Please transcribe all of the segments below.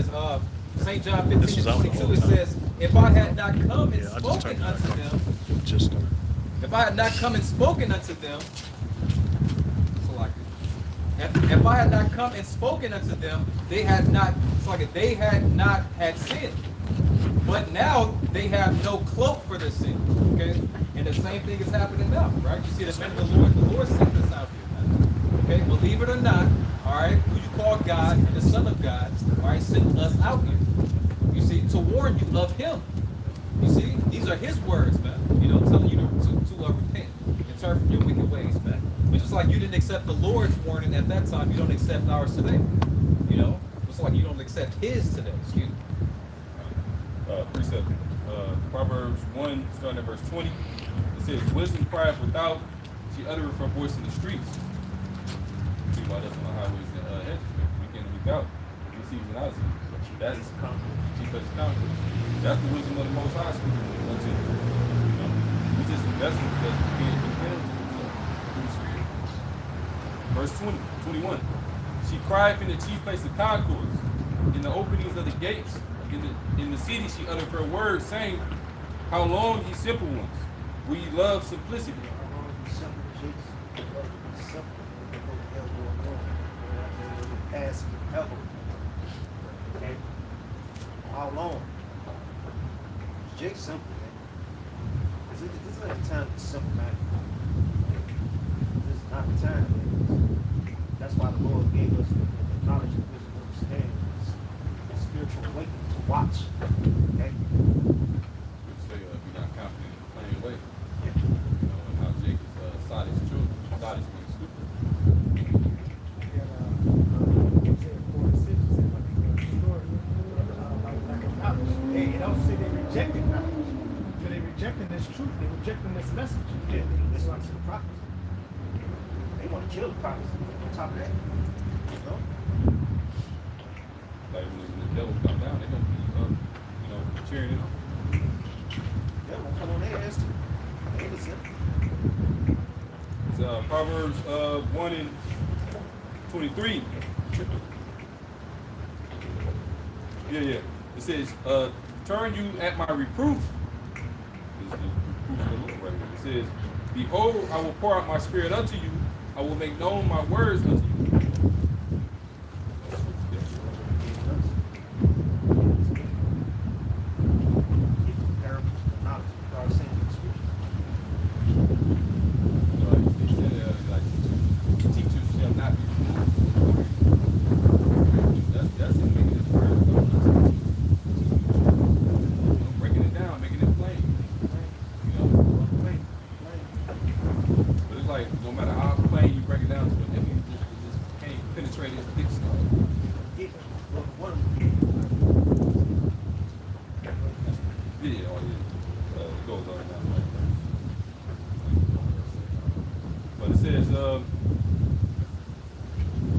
says, St. John 15:22, it says, if I had not come and Yeah, I just spoken turned it unto back them, on. Just started. if I had not come and spoken unto them, so like, if I had not come and spoken unto them, they had not, it's like they had not had sin. But now they have no cloak for their sin. Okay? And the same thing is happening now, right? You see the men of the Lord sent us out here, man. Okay, believe it or not, all right, who you call God and the Son of God, all right, sent us out here. You see, to warn you of him. You see, these are his words, man. You know, telling you to repent and turn from your wicked ways, man. But just like you didn't accept the Lord's warning at that time, you don't accept ours today. You know, it's like you don't accept his today. Excuse me. Precept. Proverbs 1, starting at verse 20. It says, wisdom crieth without, she uttereth her voice in the streets. People out on the highways and hedges, week in and week out. We season out season. That's chief as conquerors. That's the wisdom of the Most High speaking unto you. You know, we just invest in because being fulfilled through the Spirit. Verse 20, 21. She crieth in the chief place of concourse, in the openings of the gates. In the city she uttered her words, saying, how long, ye simple ones, will ye love simplicity? How long? Jake's simple, man. This is not the time to be simple, man. This is not the time, man. That's why the Lord gave us the knowledge and wisdom and understanding. The spiritual awakening to watch. Okay? Say, if you're not confident in the plain way. Yeah. You know, and how Jake is Soddy's children. Soddy's being stupid. Hey, it don't say they rejected knowledge. So they rejecting this truth. They rejecting this message. Yeah, they listen to the prophets. They want to kill the prophets on top of that. You know? Like when the devil come down, they're gonna be you know, cheering it on. They're gonna come on their ass too. They listen. It's Proverbs 1 and 23. Yeah. It says, turn you at my reproof. This is the reproof of the Lord right here. It says, behold, I will pour out my spirit unto you. I will make known my words unto you.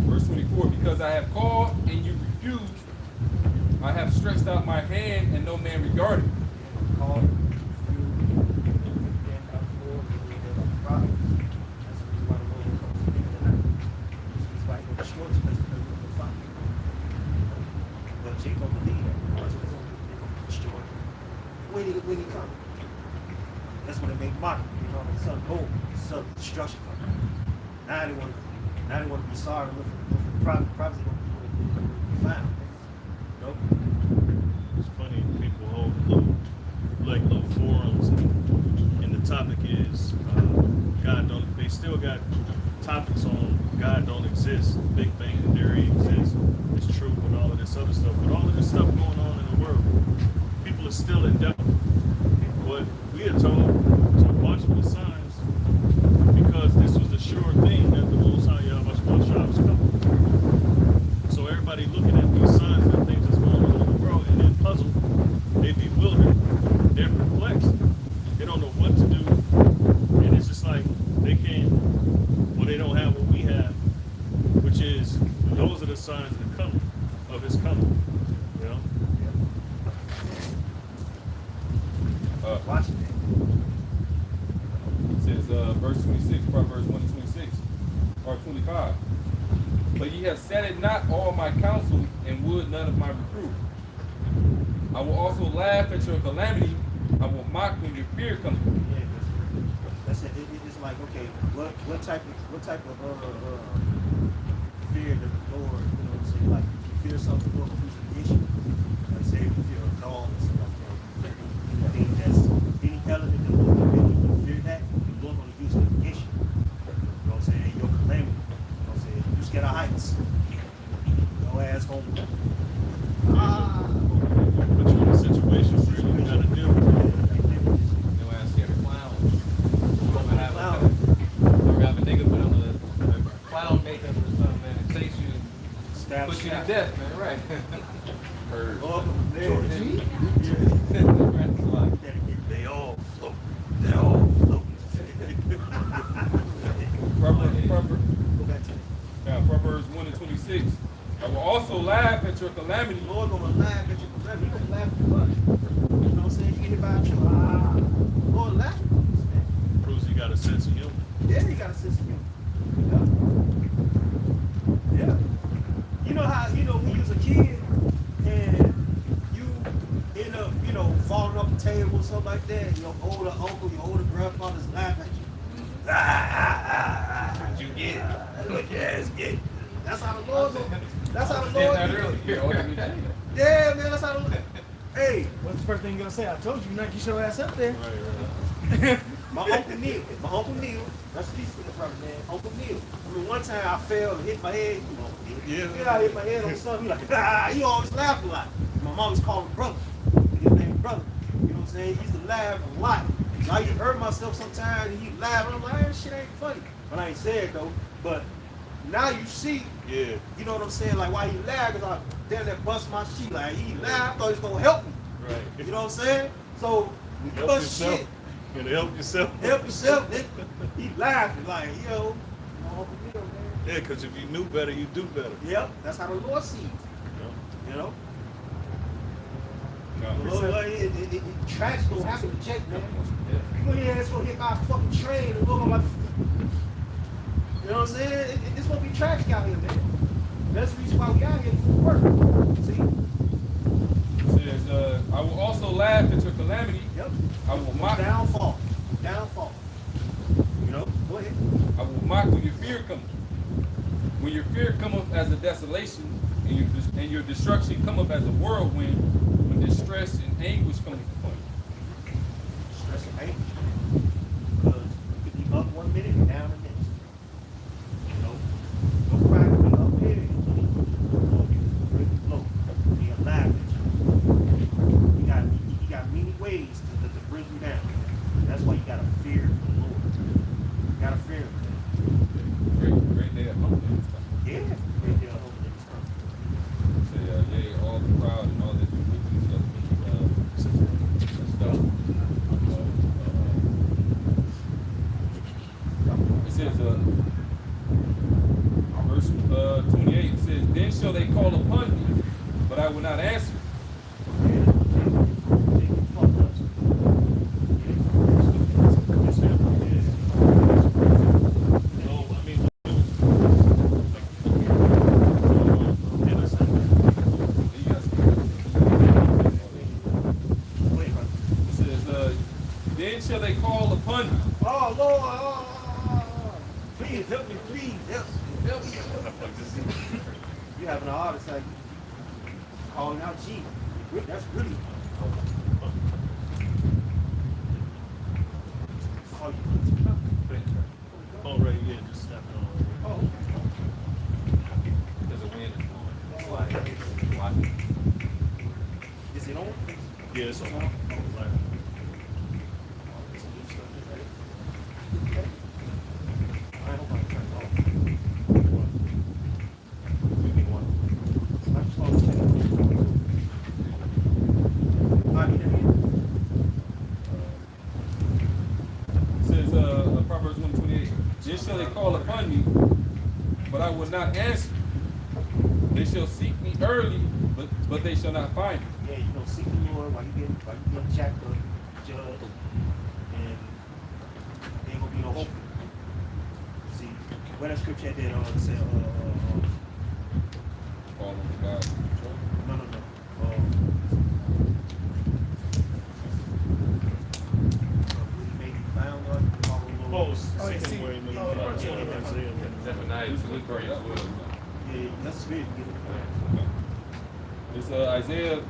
Verse 24, because I have called and you refused, I have stretched out my hand and no man regarded. When he comes, that's when they make money. You know, the sun boom, sun destruction comes. Now they want to be sorry and look for the prophets going to be found. Nope. It's funny, people hold little forums, and the topic is God don't. They still got topics on God don't exist, Big Bang Theory exists, it's true, and all of this other stuff. But all of this stuff going on in the world, people are still in doubt. But we are told to watch for the signs because this was the sure thing that the Most High Yahweh was coming. So everybody looking at these signs and things that's going on in the world, and they're puzzled, they bewildered, they're perplexed, they don't know what to do, and it's just like they can't, well, they don't have what we have, which is those are the signs of the coming, of His coming, you know. Watch it. It says, verse 26, Proverbs 1 and 26, or 25. But ye have set it not all my counsel, and would none of my reproof. I will also laugh at your calamity. I will mock when your fear comes. Yeah, that's it. It's like, okay, what type of fear does the Lord, you know what I'm saying? Like, if you fear something, the Lord will use an issue. Like, say, if you fear a dog or something like that, anything that's any element that the Lord will make you fear that, the Lord going to use an issue. You know what I'm saying? Your calamity. You know what I'm saying? You scared of heights. Your ass home. Put you in a situation where you gotta deal with it. No ass here, clown. Or have a nigga put on a clown makeup or something, man, and chase you, Stab, put you to stab. death, man, right? Heard. Welcome, George man. G. That's like, They all float. They all float. Proverbs, Go back to it. now, Proverbs 1 and 26. I will also laugh at your calamity. The Lord gonna laugh at your calamity. He gonna laugh at us. You know what I'm saying? You get hit by a truck. The Lord laugh at us, man. Proves you got a sense of humor. Yeah, he got a sense of humor. Yeah. Yeah. You know how, when you was a kid and you end up, falling off the table or something like that, your older uncle, your older grandfather's laughing at you. What you get? What your ass get? That's how the Lord gonna, that's how the saying Lord that do. earlier. Yeah, man, that's how the Lord. Hey, What's the first thing you're gonna say? I told you, knock your ass up there. Right. my Uncle Neil, that's peace for the brother, man. Uncle Neil. I mean, one time I fell and hit my head, Yeah. I hit my head on something. He like, he always laugh a lot. My mom was calling him brother. His name brother. You know what I'm saying? He used to laugh a lot. So I used to hurt myself sometimes and he'd laugh. And I'm like, this shit ain't funny. But I ain't say it though. But now you see, Yeah. you know what I'm saying? Like, why he laughed, because I damn that bust my shit. Like, he laughed, I thought he was going to help me. Right. You know what I'm saying? So, when you Help bust yourself. shit, You gotta help yourself. help yourself, nigga. He laughing like, yo, my Uncle Neil, man. Yeah, because if you knew better, you do better. Yep, that's how the Lord sees. You know? The No. Lord, tracks gonna happen to check, man. You gonna hear it's gonna hit by a fucking train and look like, you know what I'm saying? It's gonna be tragic out here, man. That's the reason why we out here to work. See? It says, I will also laugh at your calamity. Yep. I will mock. Downfall. Downfall. You know? Go ahead. I will mock when your fear cometh. When your fear cometh as a desolation, and your destruction cometh as a whirlwind, when distress and anguish cometh upon you. Stress and anguish. Because you could be up 1 minute and down the next. You know? Don't cry to be up here and really low. Be alive at you. You got many ways to bring you down. That's why you gotta fear the Lord. You gotta fear him. Great day of humble is coming. Yeah. Great deal of hope that is coming. Say, yea, all the proud and all that do wickedly shall be stuff. It says, verse 28, it says, then shall they call upon me, but I will not answer. It says, then shall they call upon me. Oh Lord, please help me, please help me. You having a heart attack? Calling out Jesus. That's really. Oh, Oh, right, yeah, just snap it on. oh. there's a wind that's blowing. It's like, watch it. Is it on? Yeah, it's on. Like, I hope I can turn it off. Give me one. I just want to check it. I need it. It says, Proverbs 1:28, then shall they call upon me, but I will not answer. They shall seek me early, but they shall not find me. Yeah, you know, seek the Lord while you get jacked up, judged, and there ain't gonna be no hope. See, where that scripture at that said, fall under God's control. No. He may be found or follow the Lord. Oh, you see. Second way, maybe Oh, part yeah, 20 yeah. Isaiah. Zephaniah This 2 is and 3 great. as well. Yeah, that's spirit. Get it. It's Isaiah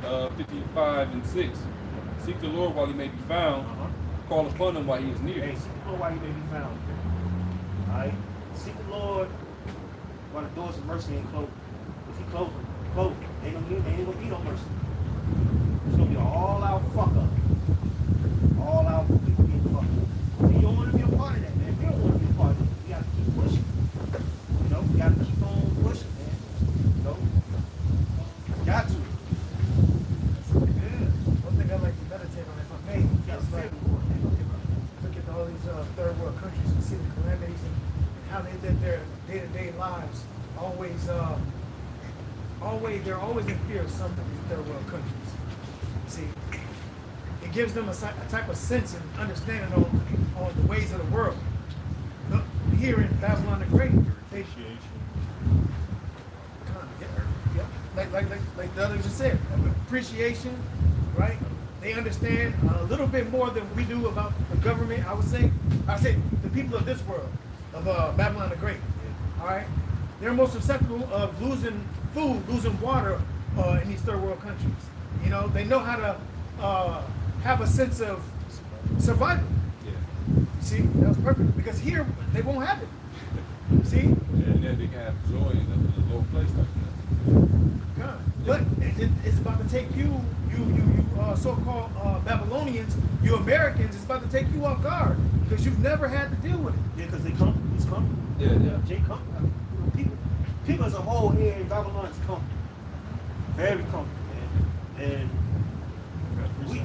55 and 6. Seek the Lord while he may be found. Uh-huh. Call upon him while he is near. Hey, seek the Lord while he may be found. Alright? Seek the Lord while the doors of mercy ain't closed. If he close them, ain't gonna be no mercy. It's gonna be an all-out fuck up. All out people getting fucked up. And you don't want to be a part of that, man. You don't want to be a part of it. You gotta keep pushing. You know, you gotta keep on pushing, man. You know? Got to. Yeah. One thing I like to meditate on, if I may, is like look at all these third world countries and see the calamities and how they live their day-to-day lives. They're always in fear of something in third world countries. See, it gives them a type of sense and understanding on the ways of the world. Look, here in Babylon the Great, they Appreciation. like the other just said, appreciation, right? They understand a little bit more than we do about the government. I say the people of this world, of Babylon the Great. All right, they're most susceptible of losing food, losing water in these third world countries. You know, they know how to have a sense of survival. Yeah. See, that was perfect because here they won't have it. See. And then they can have joy in a low place like that. God. But it's about to take you so-called Babylonians, you Americans, it's about to take you off guard because you've never had to deal with it. Yeah, because they come. It's coming. Yeah. Jay come. People as a whole here in Babylon is coming. Very comfortable, man. And we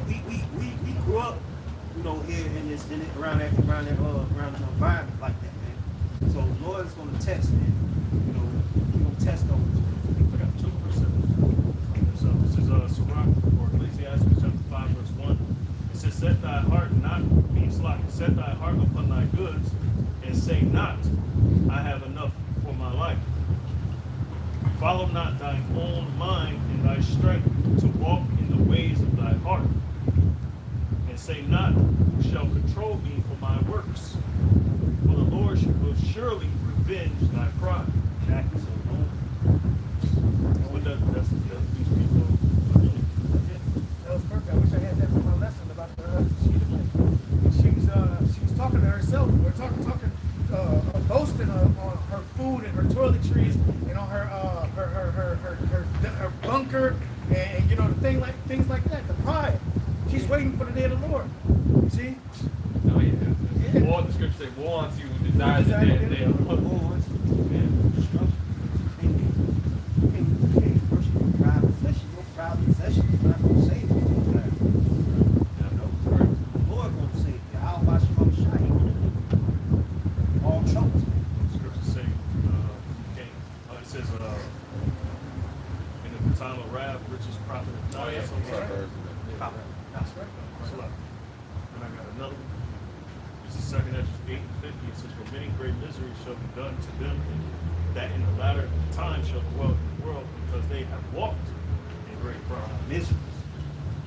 grew up, you know, here around that environment like that, man. So the Lord is gonna test, man. You know, He's gonna test those. I got 2%. So this is Sirach or Ecclesiastes chapter 5 verse 1. It says, set thy heart set thy heart upon thy goods, and say not, I have enough for my life. Follow not thine own mind and thy strength to walk in the ways of thy heart. And say not, who shall control me for my works? For the Lord will surely revenge thy pride. Exactly. But that's these people are doing. That was perfect. I wish I had that for my lesson about the she was talking to herself. We're talking boasting on her food and her toiletries and on her bunker and you know things like that. The pride. She's waiting for the day of the Lord. You see? No, yeah. Yeah. All the scriptures say, woe unto you who desires the day of the Lord. Proud possession is not going to save you. The Lord going to save you. I'll watch you on shine. All troubles. Scriptures say, it says, in the time of wrath, riches profit not. Oh, yeah. Something like that. That's right. That's a lot. And I got another one. This is 2nd Esdras 8 and 50. It says, for many great miseries shall be done to them that in the latter time shall dwell in the world, because they have walked in great pride. Miseries.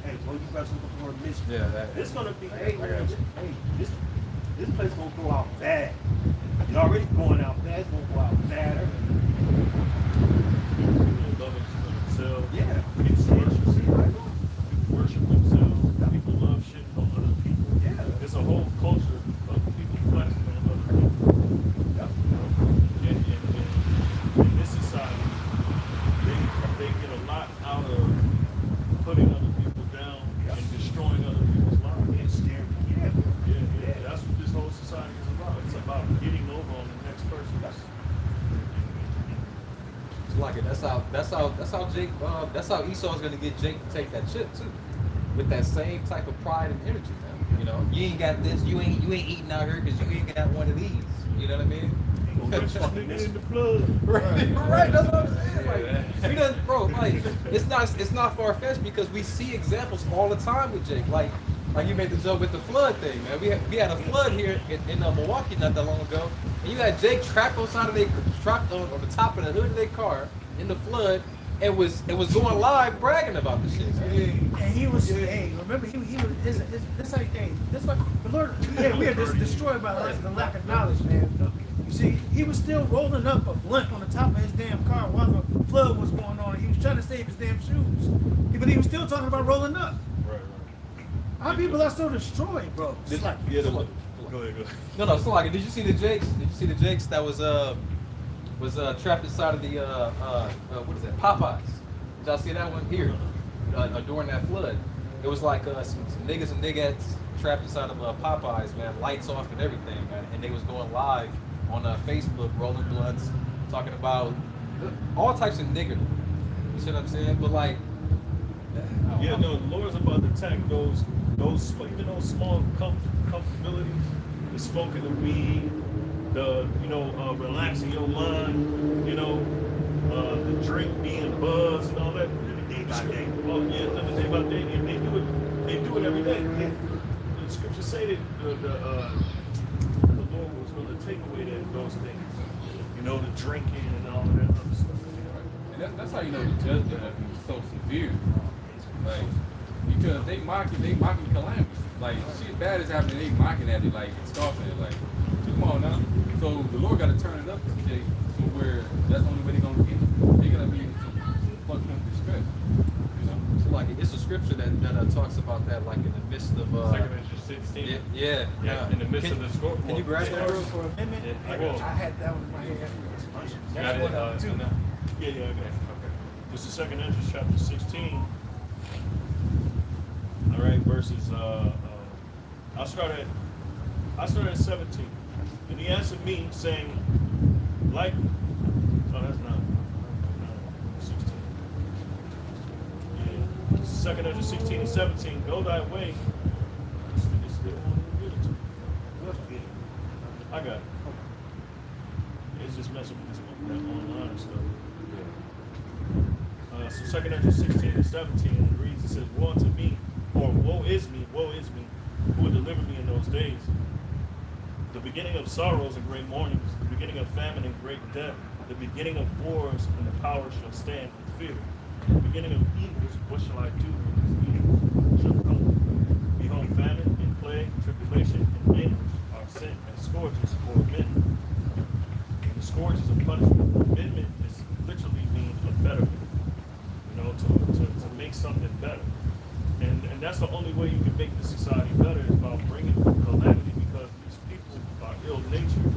Hey, when you guys looking for a misery, Yeah, it's gonna be. I Hey, got man, you. this place gonna go out bad. It's already going out bad. It's gonna go out badder. People loving themselves. Yeah. People worship, See, right on. people worship themselves. People love shitting on other people. Yeah. It's a whole culture of people flexing on other people. Yep. In this society, they get a lot out of putting other people down and destroying other people's lives. It's scary. Yeah. Yeah. That's what this whole society is about. It's about getting over on the next person. It's like it. That's how Jake. That's how Esau's gonna get Jake to take that chip too, with that same type of pride and energy, man. You know, you ain't got this. You ain't eating out here because you ain't got one of these. You know what I mean? Nigga in the flood. Right, that's what I'm saying. Like, we done, bro. Like, it's not far fetched because we see examples all the time with Jake. Like you made the joke with the flood thing, man. We had a flood here in Milwaukee not that long ago, and you had Jake trapped on the top of the hood of their car in the flood and was going live bragging about the shit. And he was, hey, remember he was this like, hey, this like the Lord, yeah, we are just destroyed by the lack of knowledge, man. You see, he was still rolling up a blunt on the top of his damn car while the flood was going on, and he was trying to save his damn shoes. But he was still talking about rolling up. Right. Our people are so destroyed, bro. It's like, Yeah, go ahead. No, so like, did you see the Jakes? Did you see the Jakes that was trapped inside of the what is that? Popeyes. Did y'all see that one here during that flood? It was like some niggas and niggettes trapped inside of Popeyes, man, lights off and everything, man, and they was going live on Facebook, rolling blunts, talking about all types of nigger. You see what I'm saying? But like, Yeah, no, the Lord's about to attack those even those small comfortabilities, the smoking the weed, the relaxing your mind, the drink being buzzed and all that. Day by day. Oh yeah, living day by day, and they do it every day. The scriptures say that the Lord was going to take away those things, the drinking and all of that other stuff. And that's how you know the judgment is so severe. Like, because they mocking calamity. Like, shit bad is happening, they mocking at it, like, scoffing it, like, come on now. So the Lord got to turn it up today to where that's the only way they're going to get it. They're going to be in some fucked up distress. so like it's a scripture that talks about that, like in the midst of Second Corinthians 16. yeah. In the midst of the score. Can you grab that? for a minute, Yeah, I had that one in my head. Got it, That's one of them, too. Yeah, I got it. Okay. This is 2 Corinthians chapter 16. All right, verses. I'll start at 17. And he answered me, saying, like, oh, that's not 16. Yeah, this is 2 Corinthians 16 and 17. Go thy way. It's still on the I got it. It's just messing with this online and stuff. So 2 Corinthians 16 and 17, and it reads, it says, woe unto me, or woe is me, who will deliver me in those days. The beginning of sorrows and great mournings, the beginning of famine and great death, the beginning of wars, and the power shall stand with fear. The beginning of evils, what shall I do when these evils shall come? Behold, famine and plague, tribulation and anguish are sent as scourges for men. And the scourges of punishment. Amendment is literally means a betterment. To make something better. And that's the only way you can make the society better is by bringing calamity, because these people are ill-natured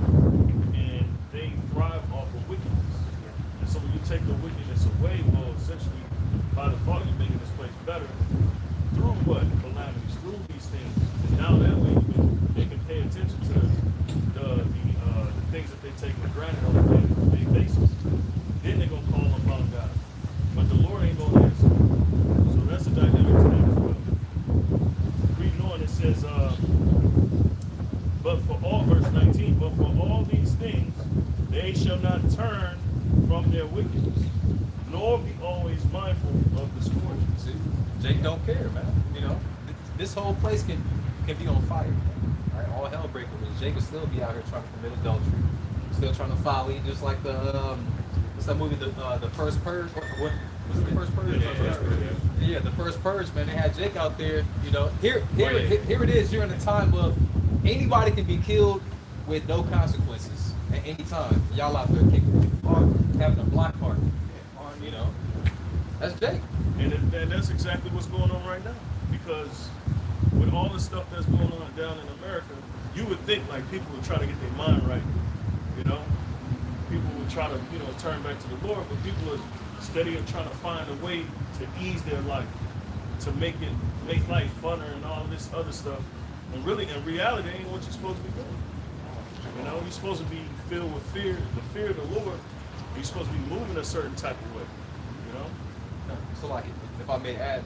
and they thrive off of wickedness. And so when you take the wickedness away, well, essentially, by default, you're making this place better through what? Calamities, through these things. And now that way, they can pay attention to the things that they take for granted on a day-to-day basis. Then they're going to call upon God. But the Lord ain't going to answer. So that's the dynamic to that as well. Reading on, it says, but for all, verse 19, but for all these things, they shall not turn from their wickedness, nor be always mindful of the scourge. See, Jake don't care, man. This whole place can be on fire. All right, all hell break loose. Jake will still be out here trying to commit adultery, still trying to folly, just like the what's that movie, the First Purge? What was it, the First Purge? Yeah, the First Purge, man. They had Jake out there. Here it is. You're in a time of anybody can be killed with no consequences at any time. Y'all out there kicking the park, having a block party. That's Jake. And that's exactly what's going on right now. Because with all the stuff that's going on down in America, you would think like people would try to get their mind right. People would try to, turn back to the Lord, but people are steady of trying to find a way to ease their life, to make life funner and all this other stuff. And really, in reality, ain't what you're supposed to be doing. You're supposed to be filled with fear, the fear of the Lord. You're supposed to be moving a certain type of way. So like, if I may add,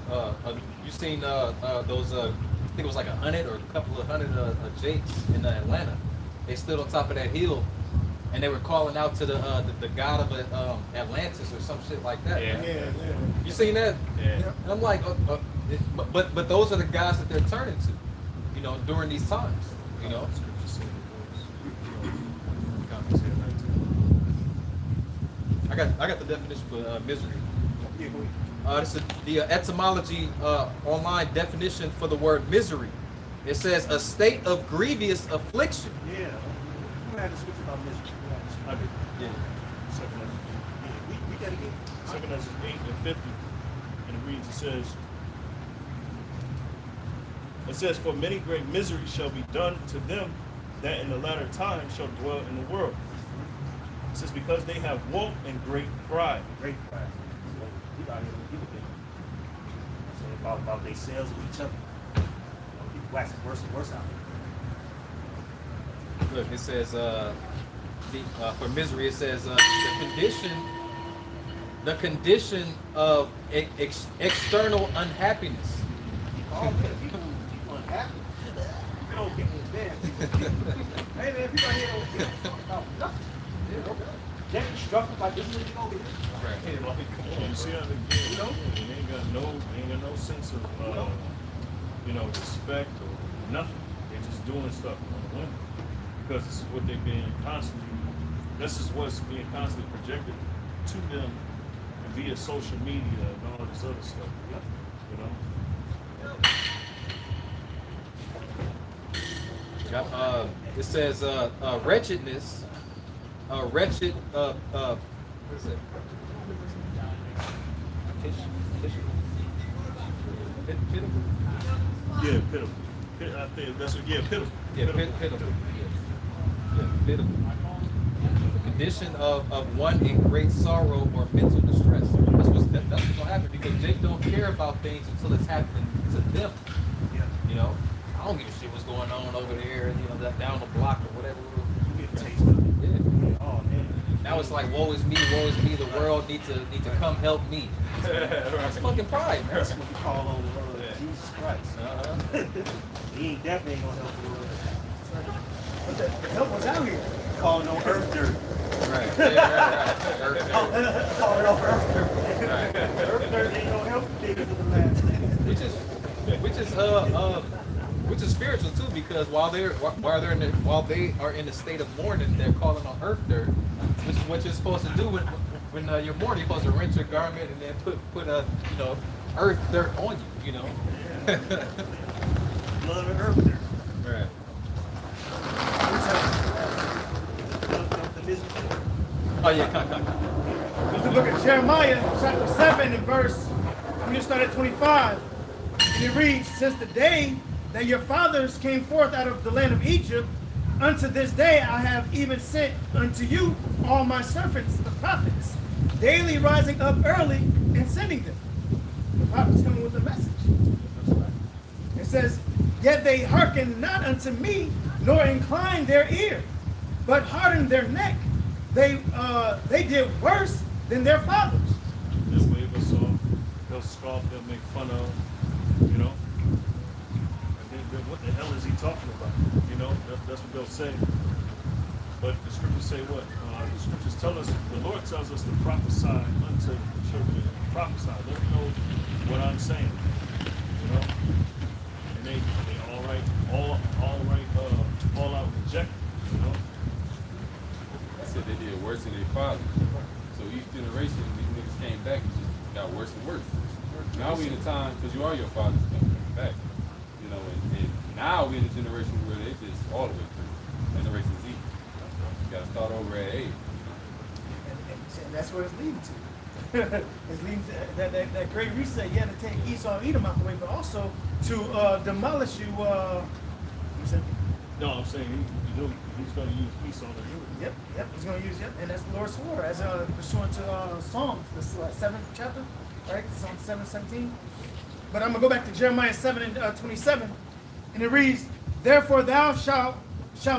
you seen those? I think it was like 100 or a couple of hundred Jakes in Atlanta. They stood on top of that hill, and they were calling out to the god of Atlantis or some shit like that. Yeah. Man. You seen that? Yeah. And I'm like, but those are the guys that they're turning to, during these times. I got the definition for misery. Yeah, go ahead. This is the etymology online definition for the word misery. It says a state of grievous affliction. Yeah. We had a scripture about misery. I did. Yeah. Second Ezra. Yeah, we got to get. Second Ezra 8 and 50. And it reads, it says, for many great miseries shall be done to them that in the latter time shall dwell in the world. It says, because they have walked in great pride. Great pride. So we out here to give a damn. About themselves and each other. You know, people waxing worse and worse out here. Look, it says for misery. It says the condition of external unhappiness. Oh, yeah, people unhappy. You don't get me bad. Hey, man, people out here don't give a fuck about nothing. They're struggling like this nigga over here. Right. You see how they You know? they ain't got no sense of respect or nothing. They're just doing stuff on the whim because this is what they're being constantly. This is what's being constantly projected to them via social media and all this other stuff. You know. It says wretchedness, wretched. What is it? Pitiful. Yeah, pitiful. I think that's what. Yeah, pitiful. Yeah, pitiful. Yeah, pitiful. The condition of one in great sorrow or mental distress. That's what's gonna happen because they don't care about things until it's happening to them. Yeah. You know, I don't give a shit what's going on over there. You know, that down the block or whatever. You get a taste of it. Yeah. Oh, man. Now it's like, woe is me, the world needs to come help me. That's fucking pride, man. That's what we call on Jesus Christ. He ain't definitely ain't gonna help the world. But the help was out here. Calling on earth dirt. Right. Yeah, right. Calling on earth dirt. Right. Earth dirt ain't gonna help the niggas of the land. Which is spiritual too, because while they are in the state of mourning, they're calling on earth dirt, which is what you're supposed to do when you're mourning. You're supposed to rinse your garment and then put earth dirt on you. You know. Blood of earth dirt. Right. Oh yeah, come. It's the book of Jeremiah, chapter 7 and verse, I'm just start at 25. And it reads, since the day that your fathers came forth out of the land of Egypt, unto this day I have even sent unto you all my servants, the prophets, daily rising up early and sending them. The prophets coming with a message. It says, yet they hearken not unto me, nor incline their ear, but hardened their neck. They did worse than their fathers. They'll wave us off. They'll scoff. They'll make fun of. You know. And then what the hell is he talking about? You know. That's what they'll say. But the scriptures say what? The scriptures tell us. The Lord tells us to prophesy unto the children. Prophesy. Let them know what I'm saying. You know. And they all out reject. You know. Said they did worse than their fathers. So each generation, these niggas came back and just got worse and worse. Now we in a time, because you are your fathers coming back, you know, and now we in a generation where they just all the way through. Generation Z. You got to start over at 8. And that's what it's leading to. It's leading to that great reset. Yeah, to take Esau and Edom out the way, but also to demolish you. You said, No, I'm saying he's going to use Esau to do it. Yep, he's going to use it, and that's the Lord's sword, as pursuant to Psalms, the 7th chapter, right? Psalm 7:17. But I'm going to go back to Jeremiah 7 and 27, and it reads, therefore thou shalt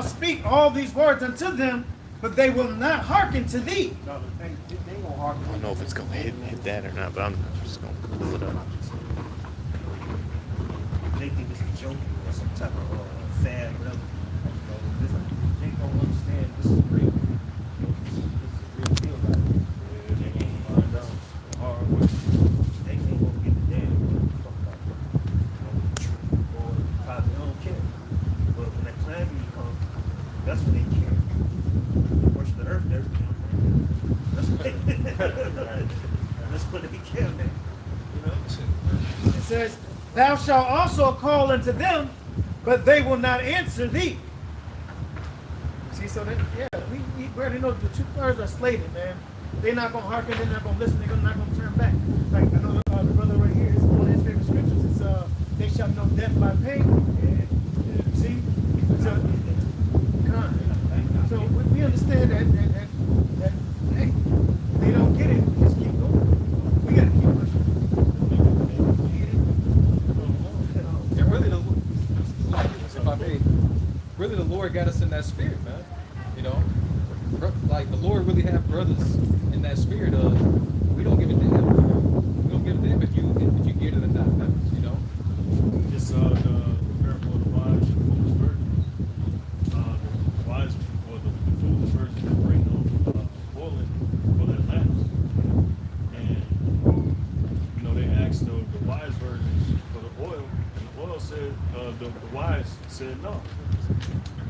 speak all these words unto them, but they will not hearken to thee. No, they ain't gonna hearken. I don't know if it's gonna hit that or not, but I'm just gonna pull it up. They think it's a joke or some type of fad or whatever. They don't understand this is real. This is a real deal right here. Yeah, they ain't gonna find out the hard way. They ain't gonna get the damn fuck about it. You know, the truth or probably they don't care. But when that calamity comes, that's when they care. Worship the earth, that's what they says, thou shalt also call unto them, but they will not answer thee. See, so that, yeah, we already know the 2/3 are slated, man. They're not going to hearken, they're not going to listen, they're not going to turn back. Like, I know the brother right here, is one of his favorite scriptures. It's, they shall know death by pain. See? So we understand that, hey, they don't get it, just keep going. We got to keep pushing. And really, if I may, really the Lord got us in that spirit, man. You know, like the Lord really have brothers in that spirit of we don't give it to him. We don't give it to him if you get it or not, man. You know. It's the parable of the wise and foolish virgins. The wise or the foolish virgins that bring no oil in for their lamps, and you know they asked the wise virgins for the oil, and the oil said the wise said no.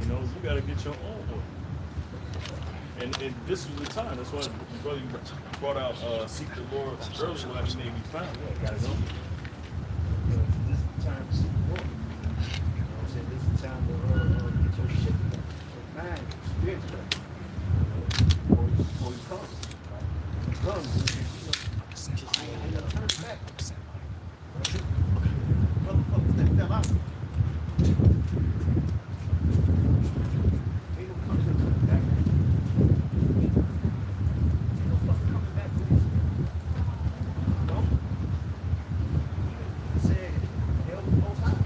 You know, you got to get your own oil. And this was the time. That's why brother brought out seek the Lord early while he may be found. Yeah, guys. This is the time to see the Lord. You know what I'm saying? This is the time to get your shit together, your mind, your spirit together. Before he comes. When he comes, I ain't gonna turn back. Motherfuckers that fell out. Ain't no coming back. Ain't no fucking coming back, please. No. He said, help the Most High.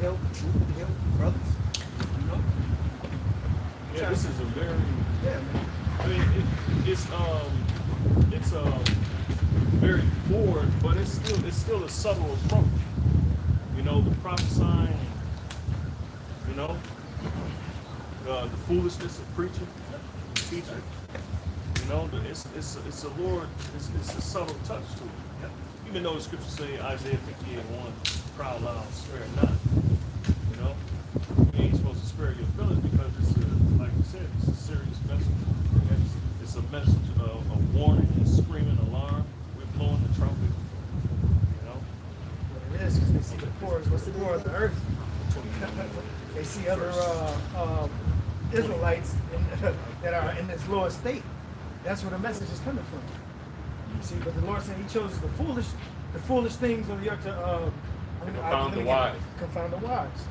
Help brothers. You know? Yeah, this is a very. Yeah, man. I mean, it's very forward, but it's still a subtle approach. You know, the prophesying. You know, the foolishness of preaching, teaching. You know, it's a Lord. It's a subtle touch to it. Even though the scriptures say Isaiah 58:1, cry aloud, spare not. You know, you ain't supposed to spare your feelings because it's like you said, it's a serious message. It's a message of warning and screaming alarm. We're blowing the trumpet. You know, What it is, because they see the poor, what's the poor of the earth. They see other Israelites that are in this lower state. That's where the message is coming from. You see, but the Lord said He chose the foolish things of the earth to confound the wise. Confound the wise.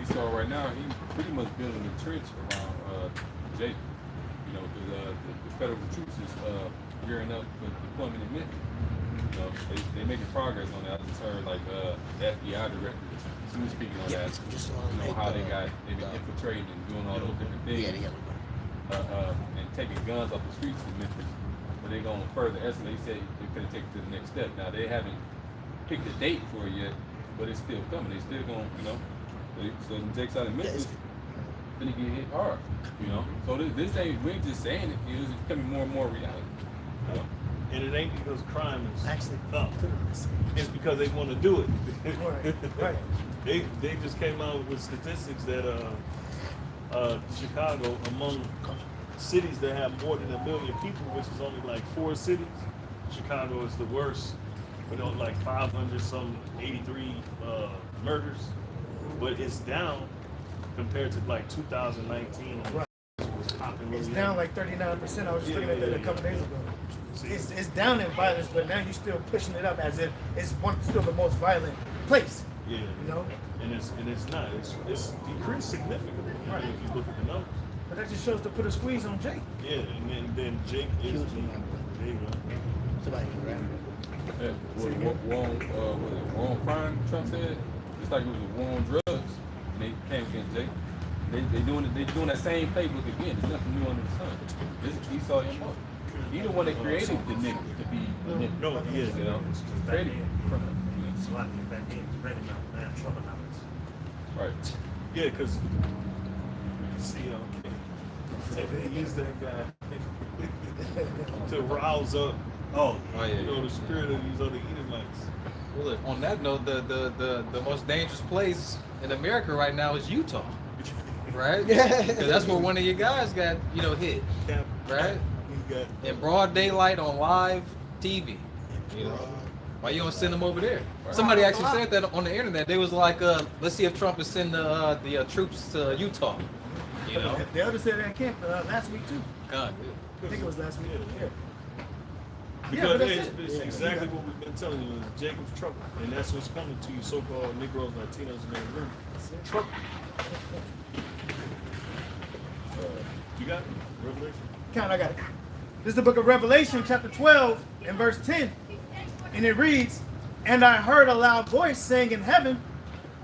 Esau right now, he pretty much building a trench around Jacob. You know, because the federal troops is gearing up for deployment in Memphis. You know, they making progress on that. I just heard like the FBI director, he was speaking on that. You know how they've been infiltrating and doing all those different things, and taking guns off the streets in Memphis. But they're going further. As they say, they're going to take it to the next step. Now they haven't picked a date for it yet, but it's still coming. They still going, you know. So Jake's out of Memphis, gonna get hit hard, you know. So this ain't, we ain't just saying it. It's becoming more and more reality. You know? and it ain't because crime is actually up. It's because they want to do it. Right. They just came out with statistics that Chicago, among cities that have more than 1 million people, which is only like 4 cities, Chicago is the worst. We know like 583 murders, but it's down compared to like 2019. Right. It's down like 39%. I was just looking at that a couple days ago. It's down in violence, but now you're still pushing it up as if it's still the most violent place. Yeah. You know? And it's not. It's decreased significantly. Right. If you look at the numbers. But that just shows to put a squeeze on Jake. Yeah, and then Jake is the, there you go. Somebody can grab War on crime, Trump said. It's like it was a war on drugs, and they came against Jake. They doing that same playbook again. There's nothing new under the sun. This is Esau and Mo. He the one that created the nigga to be the nigga. No, he is. You know, created it from him. Right. Yeah, because see, they use that guy to rouse up. Oh yeah. You know, the spirit of these other Edomites. Well, look, on that note, the most dangerous place in America right now is Utah, right? Because that's where one of your guys got, hit, right? He got In broad daylight on live TV. You know, why you don't send them over there? Somebody actually said that on the internet. They was like, let's see if Trump is sending the troops to Utah. You know, The elder said that in camp last week too. God, I think it was last week. Yeah. Because but it's, that's it's it. exactly what we've been telling you, is Jacob's trouble. And that's what's coming to you so-called Negroes, Latinos, and everything. Trouble. You got it? Revelation? Count, I got it. This is the book of Revelation, chapter 12, and verse 10. And it reads, "And I heard a loud voice saying in heaven,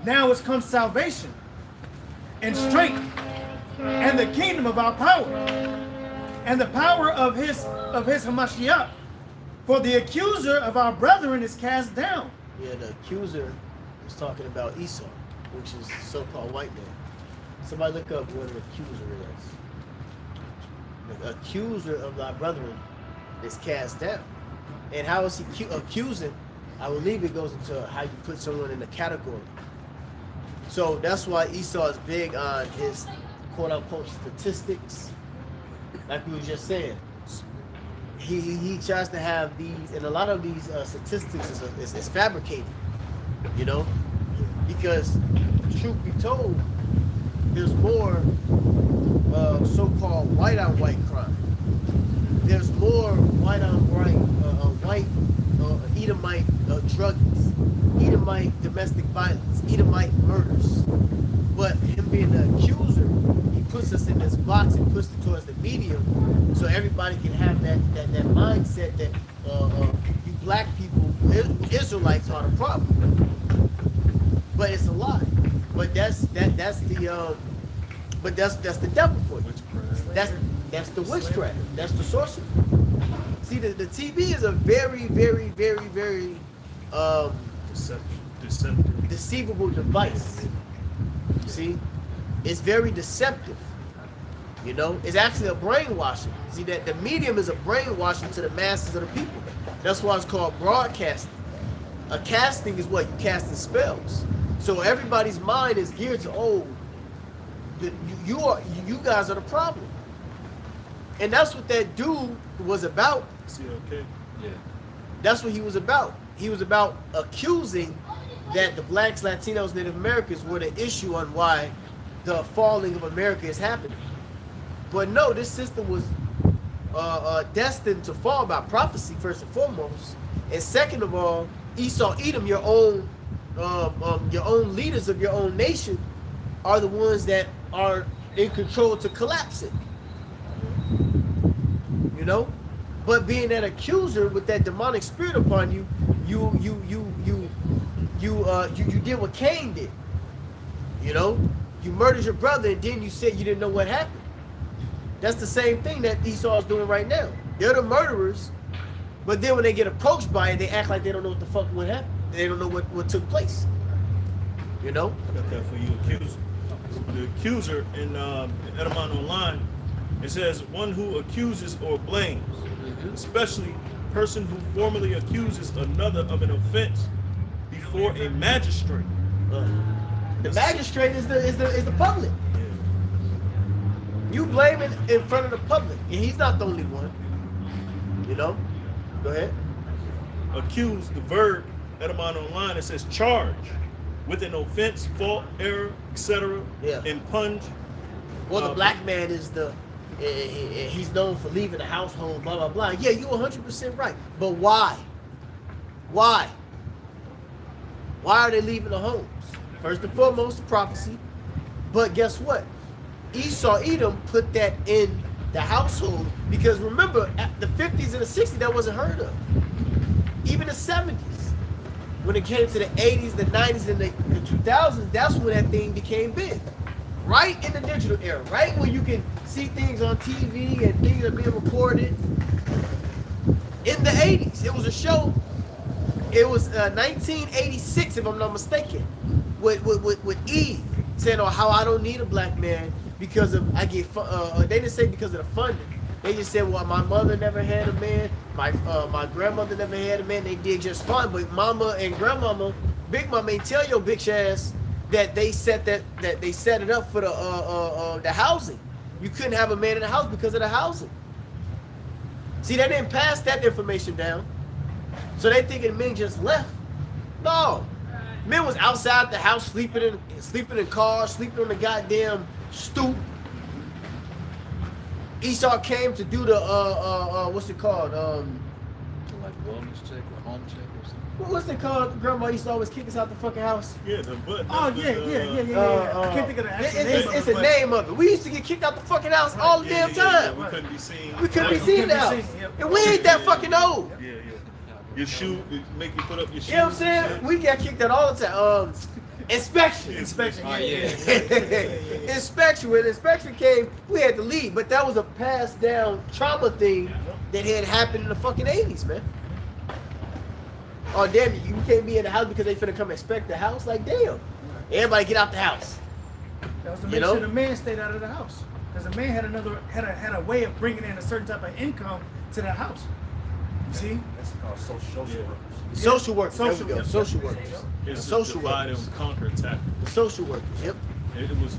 now is come salvation, and strength, and the kingdom of our power, and the power of his Hamashiach. For the accuser of our brethren is cast down." Yeah, the accuser is talking about Esau, which is the so-called white man. Somebody look up what an accuser is. The accuser of thy brethren is cast down. And how is he accusing? I believe it goes into how you put someone in a category. So that's why Esau is big on his quote-unquote statistics. Like we were just saying. He tries to have these, and a lot of these statistics is fabricated, you know, because truth be told, there's more so-called white-on-white crime. There's more white Edomite druggies, Edomite domestic violence, Edomite murders. But him being the accuser, he puts us in this box and puts it towards the medium, so everybody can have that mindset that you black people, Israelites, are the problem. But it's a lie. But that's the devil for you. That's the witchcraft. That's the sorcery. See, the TV is a very, very, very, very Deceptive. deceivable device. See, it's very deceptive. You know, it's actually a brainwashing. See, that the medium is a brainwashing to the masses of the people. That's why it's called broadcasting. A casting is what? You casting spells. So everybody's mind is geared to, you guys are the problem. And that's what that dude was about. See, okay? yeah. That's what he was about. He was about accusing that the blacks, Latinos, Native Americans were the issue on why the falling of America is happening. But no, this system was destined to fall by prophecy, first and foremost. And second of all, Esau, Edom, your own leaders of your own nation are the ones that are in control to collapse it. You know? But being that accuser with that demonic spirit upon you, you did what Cain did. You know? You murdered your brother and then you said you didn't know what happened. That's the same thing that Esau is doing right now. They're the murderers, but then when they get approached by it, they act like they don't know what the fuck would happen. They don't know what took place. You know? I got that for you, accuser. The accuser in Edamon Online, it says one who accuses or blames, especially person who formally accuses another of an offense before a magistrate. The magistrate is the public. You blame it in front of the public, and he's not the only one. You know? Go ahead. Accuse, the verb, Edamon Online, it says charge with an offense, fault, error, etc. Yeah. Impunge. Well, the black man is he's known for leaving the household, blah, blah, blah. Yeah, you're 100% right. But why? Why? Why are they leaving the homes? First and foremost, prophecy. But guess what? Esau, Edom put that in the household because remember, at the 50s and the 60s, that wasn't heard of. Even the 70s. When it came to the 80s, the 90s, and the 2000s, that's when that thing became big. Right in the digital era, right when you can see things on TV and things are being recorded. In the 80s, it was a show. It was 1986, if I'm not mistaken, with Eve saying, "Oh, how I don't need a black man because of they didn't say because of the funding. They just said, well, my mother never had a man, my grandmother never had a man. They did just fine, but mama and grandmama, big mama, ain't tell your bitch ass that they set they set it up for the housing. You couldn't have a man in the house because of the housing. See, they didn't pass that information down. So they thinking men just left. No. Men was outside the house sleeping in cars, sleeping on the goddamn stoop. Esau came to do the what's it called? Like wellness check or home check or something. What's it called? Grandma used to always kick us out the fucking house. Yeah, the butt. Oh that's yeah. I can't think of the actual name. It's a name of it. We used to get kicked out the fucking house all the damn time. We couldn't be seen. We couldn't be seen the house. And we ain't that fucking old. Yeah. Your shoe, make you put up your shoes. You know what I'm saying? We got kicked out all the time. Inspection. Inspection. Oh, yeah. Inspection. When inspection came, we had to leave. But that was a passed down trauma thing that had happened in the fucking 80s, man. Oh, damn, you can't be in the house because they finna come inspect the house? Like, damn. Everybody get out the house. That was to make sure the man stayed out of the house. Because the man had a way of bringing in a certain type of income to the house. You see? That's called social workers. Social workers. There we go. Yep. Social workers. It's Social a divide workers. and conquer tactic. The social workers. Yep. It was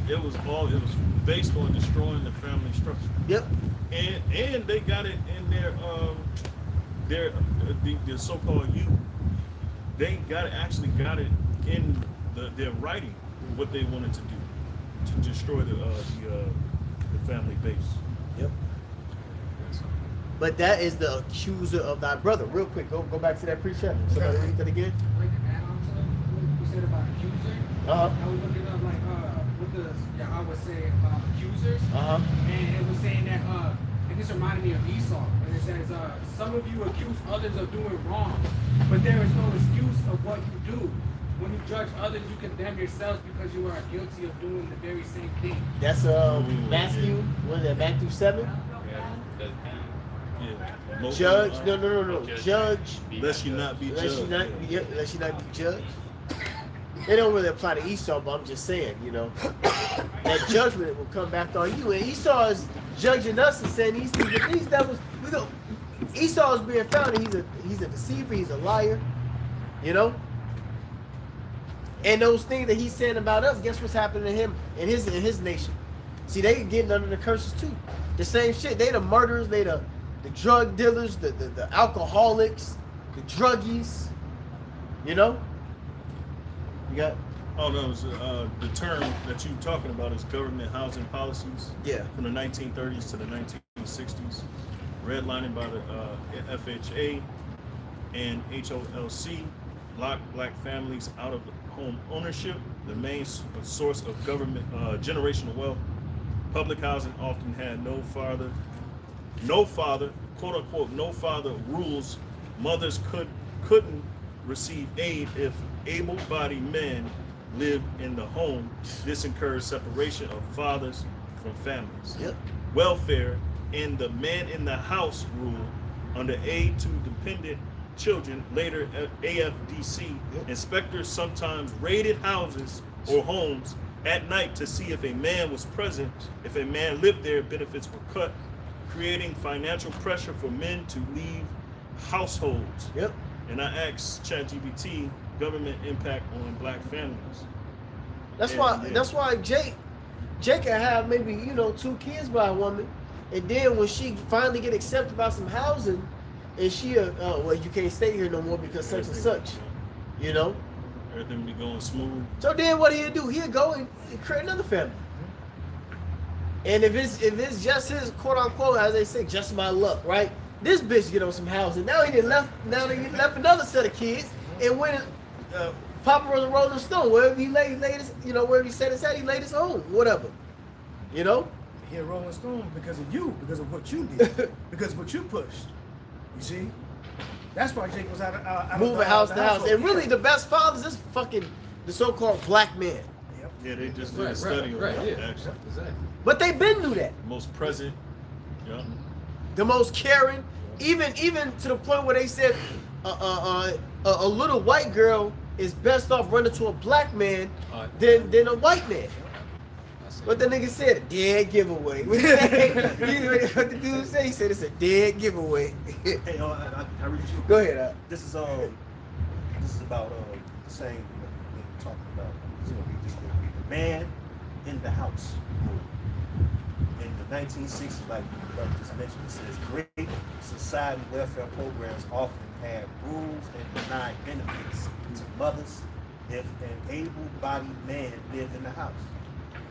based on destroying the family structure. Yep. And they got it in their so-called youth. They actually got it in their writing what they wanted to do to destroy the family base. Yep. But that is the accuser of thy brother. Real quick, go back to that precept. Somebody read that again. Like to add on to what you said about accuser. Uh-huh. I was looking up like what the Yahweh say about accusers. Uh-huh. And it was saying that and this reminded me of Esau. And it says some of you accuse others of doing wrong, but there is no excuse of what you do. When you judge others, you condemn yourselves because you are guilty of doing the very same thing. That's Matthew. What is that? Matthew 7. Yeah. Judge. No. Judge. Lest you not be judged. Lest you not be judged. They don't really apply to Esau, but I'm just saying, that judgment will come back on you. And Esau is judging us and saying these devils. Esau is being found, and he's a deceiver. He's a liar. And those things that he's saying about us, guess what's happening to him and his nation? See, they getting under the curses too. The same shit. They the murderers. They the drug dealers, the alcoholics, the druggies. You got. Oh no, the term that you're talking about is government housing policies. Yeah. From the 1930s to the 1960s, redlining by the FHA and HOLC, lock black families out of home ownership, the main source of government generational wealth. Public housing often had no father, quote unquote, no father rules. Mothers couldn't receive aid if able-bodied men lived in the home. This encouraged separation of fathers from families. Yep. Welfare and the man in the house rule under aid to dependent children, later AFDC. Yep. Inspectors sometimes raided houses or homes at night to see if a man was present. If a man lived there, benefits were cut, creating financial pressure for men to leave households. Yep. And I asked ChatGPT, government impact on black families. That's why Jake can have maybe 2 kids by a woman, and then when she finally get accepted by some housing, and she well, you can't stay here no more because such and such, Everything be going smooth. So then what he'll do? He'll go and create another family. And if it's just his quote unquote, as they say, just my luck, right? This bitch get on some housing. Now he left another set of kids and went Papa was a Rolling Stone. Wherever he laid his, wherever he set his head, he laid his home. Whatever. He a Rolling Stone because of you, because of what you did, because of what you pushed. You see? That's why Jake was out moving house to house. And really the best fathers is fucking the so-called black man. Yep. Yeah, they just did a study on that, actually. Exactly. But they've been through that. Most present. Yeah. The most caring, even to the point where they said a little white girl is best off running to a black man than a white man. What the nigga said, dead giveaway. What the dude say? He said it's a dead giveaway. Hey, I read you. Go ahead. This is about the same thing we're talking about. It's gonna be just the man in the house. In the 1960s, like the brother just mentioned, it says great society welfare programs often had rules and denied benefits to mothers if an able-bodied man lived in the house.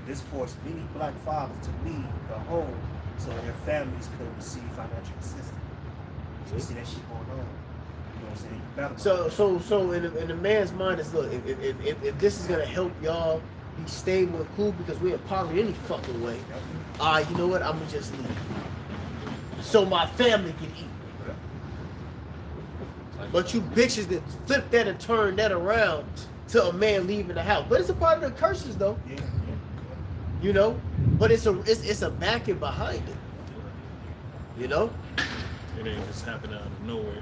This forced many black fathers to leave the home so their families could receive financial assistance. So you see that shit going on. You know what I'm saying? You better So in the man's mind is, look, if this is gonna help y'all be stable and cool because we're in poverty any fucking way, you know what? I'm gonna just leave. So my family can eat. But you bitches that flip that and turn that around to a man leaving the house. But it's a part of the curses though. Yeah. You know? But it's a backing behind it. You know? It ain't just happening out of nowhere.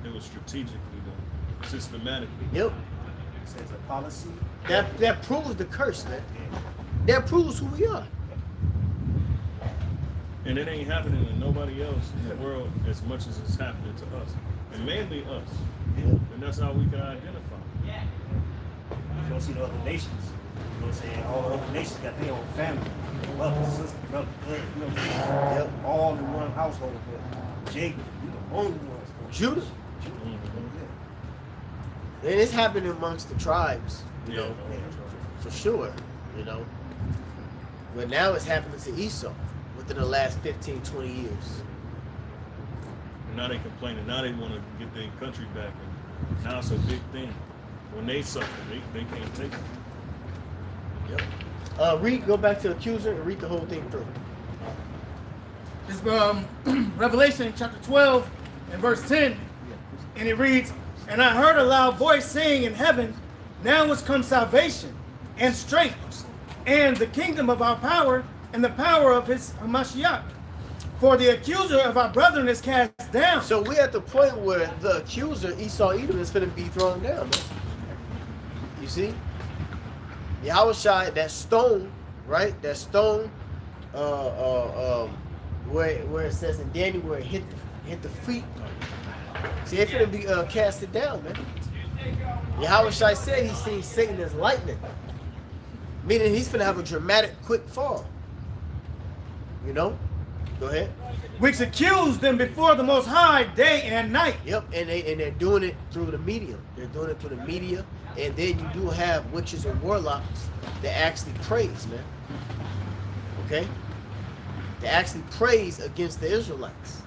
It was strategically done, systematically. Yep. It says a policy. That proves the curse, man. That proves who we are. And it ain't happening to nobody else in the world as much as it's happening to us. And mainly us. And that's how we can identify. You don't see the other nations. You know what I'm saying? All the other nations got their own family. Brother, sister, brother, cousin, you know what I'm saying? Yep. All in one household. But Jacob, we the only ones. Judah. And it's happening amongst the tribes, you know, for sure, you know. But now it's happening to Esau within the last 15, 20 years. And now they complaining. Now they want to get their country back. And now it's a big thing. When they suffer, they can't take it. Yep. Go back to accuser and read the whole thing through. It's Revelation chapter 12 and verse 10. And it reads, "And I heard a loud voice saying in heaven, now is come salvation and strength and the kingdom of our power and the power of his Hamashiach. For the accuser of our brethren is cast down." So we're at the point where the accuser, Esau Edom, is going to be thrown down, man. You see? Yahushua, that stone, right? That stone, where it says in Daniel where it hit the feet. See, it's going to be casted down, man. Yahushua said he sees Satan as lightning. Meaning he's going to have a dramatic, quick fall. You know? Go ahead. Which accused them before the Most High day and night. Yep, and they're doing it through the media. They're doing it through the media. And then you do have witches and warlocks that actually praise, man. Okay? They actually praise against the Israelites.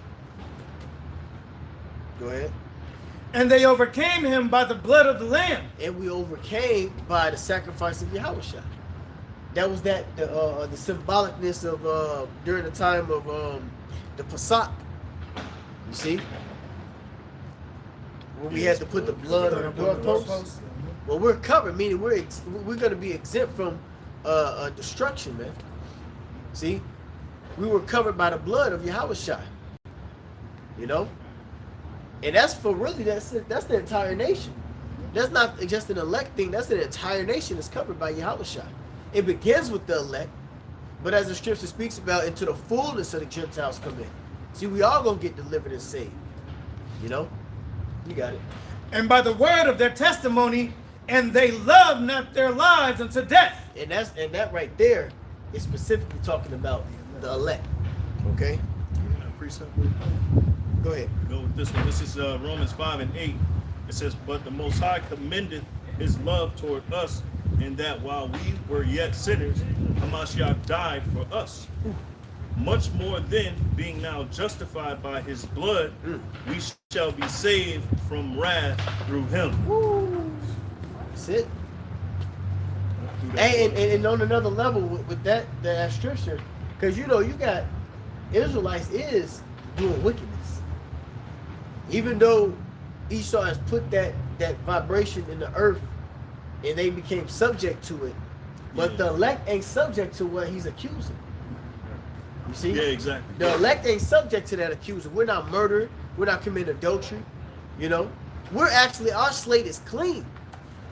Go ahead. And they overcame him by the blood of the Lamb. And we overcame by the sacrifice of Yahushua. That was the symbolicness of during the time of the Pesach. You see? When we had to put the blood on the doorposts. Well, we're covered, meaning we're going to be exempt from destruction, man. See? We were covered by the blood of Yahushua. You know? And that's for really, that's the entire nation. That's not just an elect thing. That's the entire nation is covered by Yahushua. It begins with the elect, but as the scripture speaks about, into the fullness of the Gentiles come in. See, we all gonna get delivered and saved. You know? You got it. And by the word of their testimony, and they love not their lives unto death. And that right there is specifically talking about the elect. Okay? Precept. Go ahead. Go with this one. This is Romans 5 and 8. It says, "But the Most High commendeth his love toward us, in that while we were yet sinners, Hamashiach died for us. Much more then, being now justified by his blood, we shall be saved from wrath through him." Woo. That's it. And on another level with that scripture, because you know you got Israelites is doing wickedness. Even though Esau has put that vibration in the earth and they became subject to it, but the elect ain't subject to what he's accusing. You see? Yeah, exactly. The elect ain't subject to that accuser. We're not murdering. We're not committing adultery. You know? We're actually, our slate is clean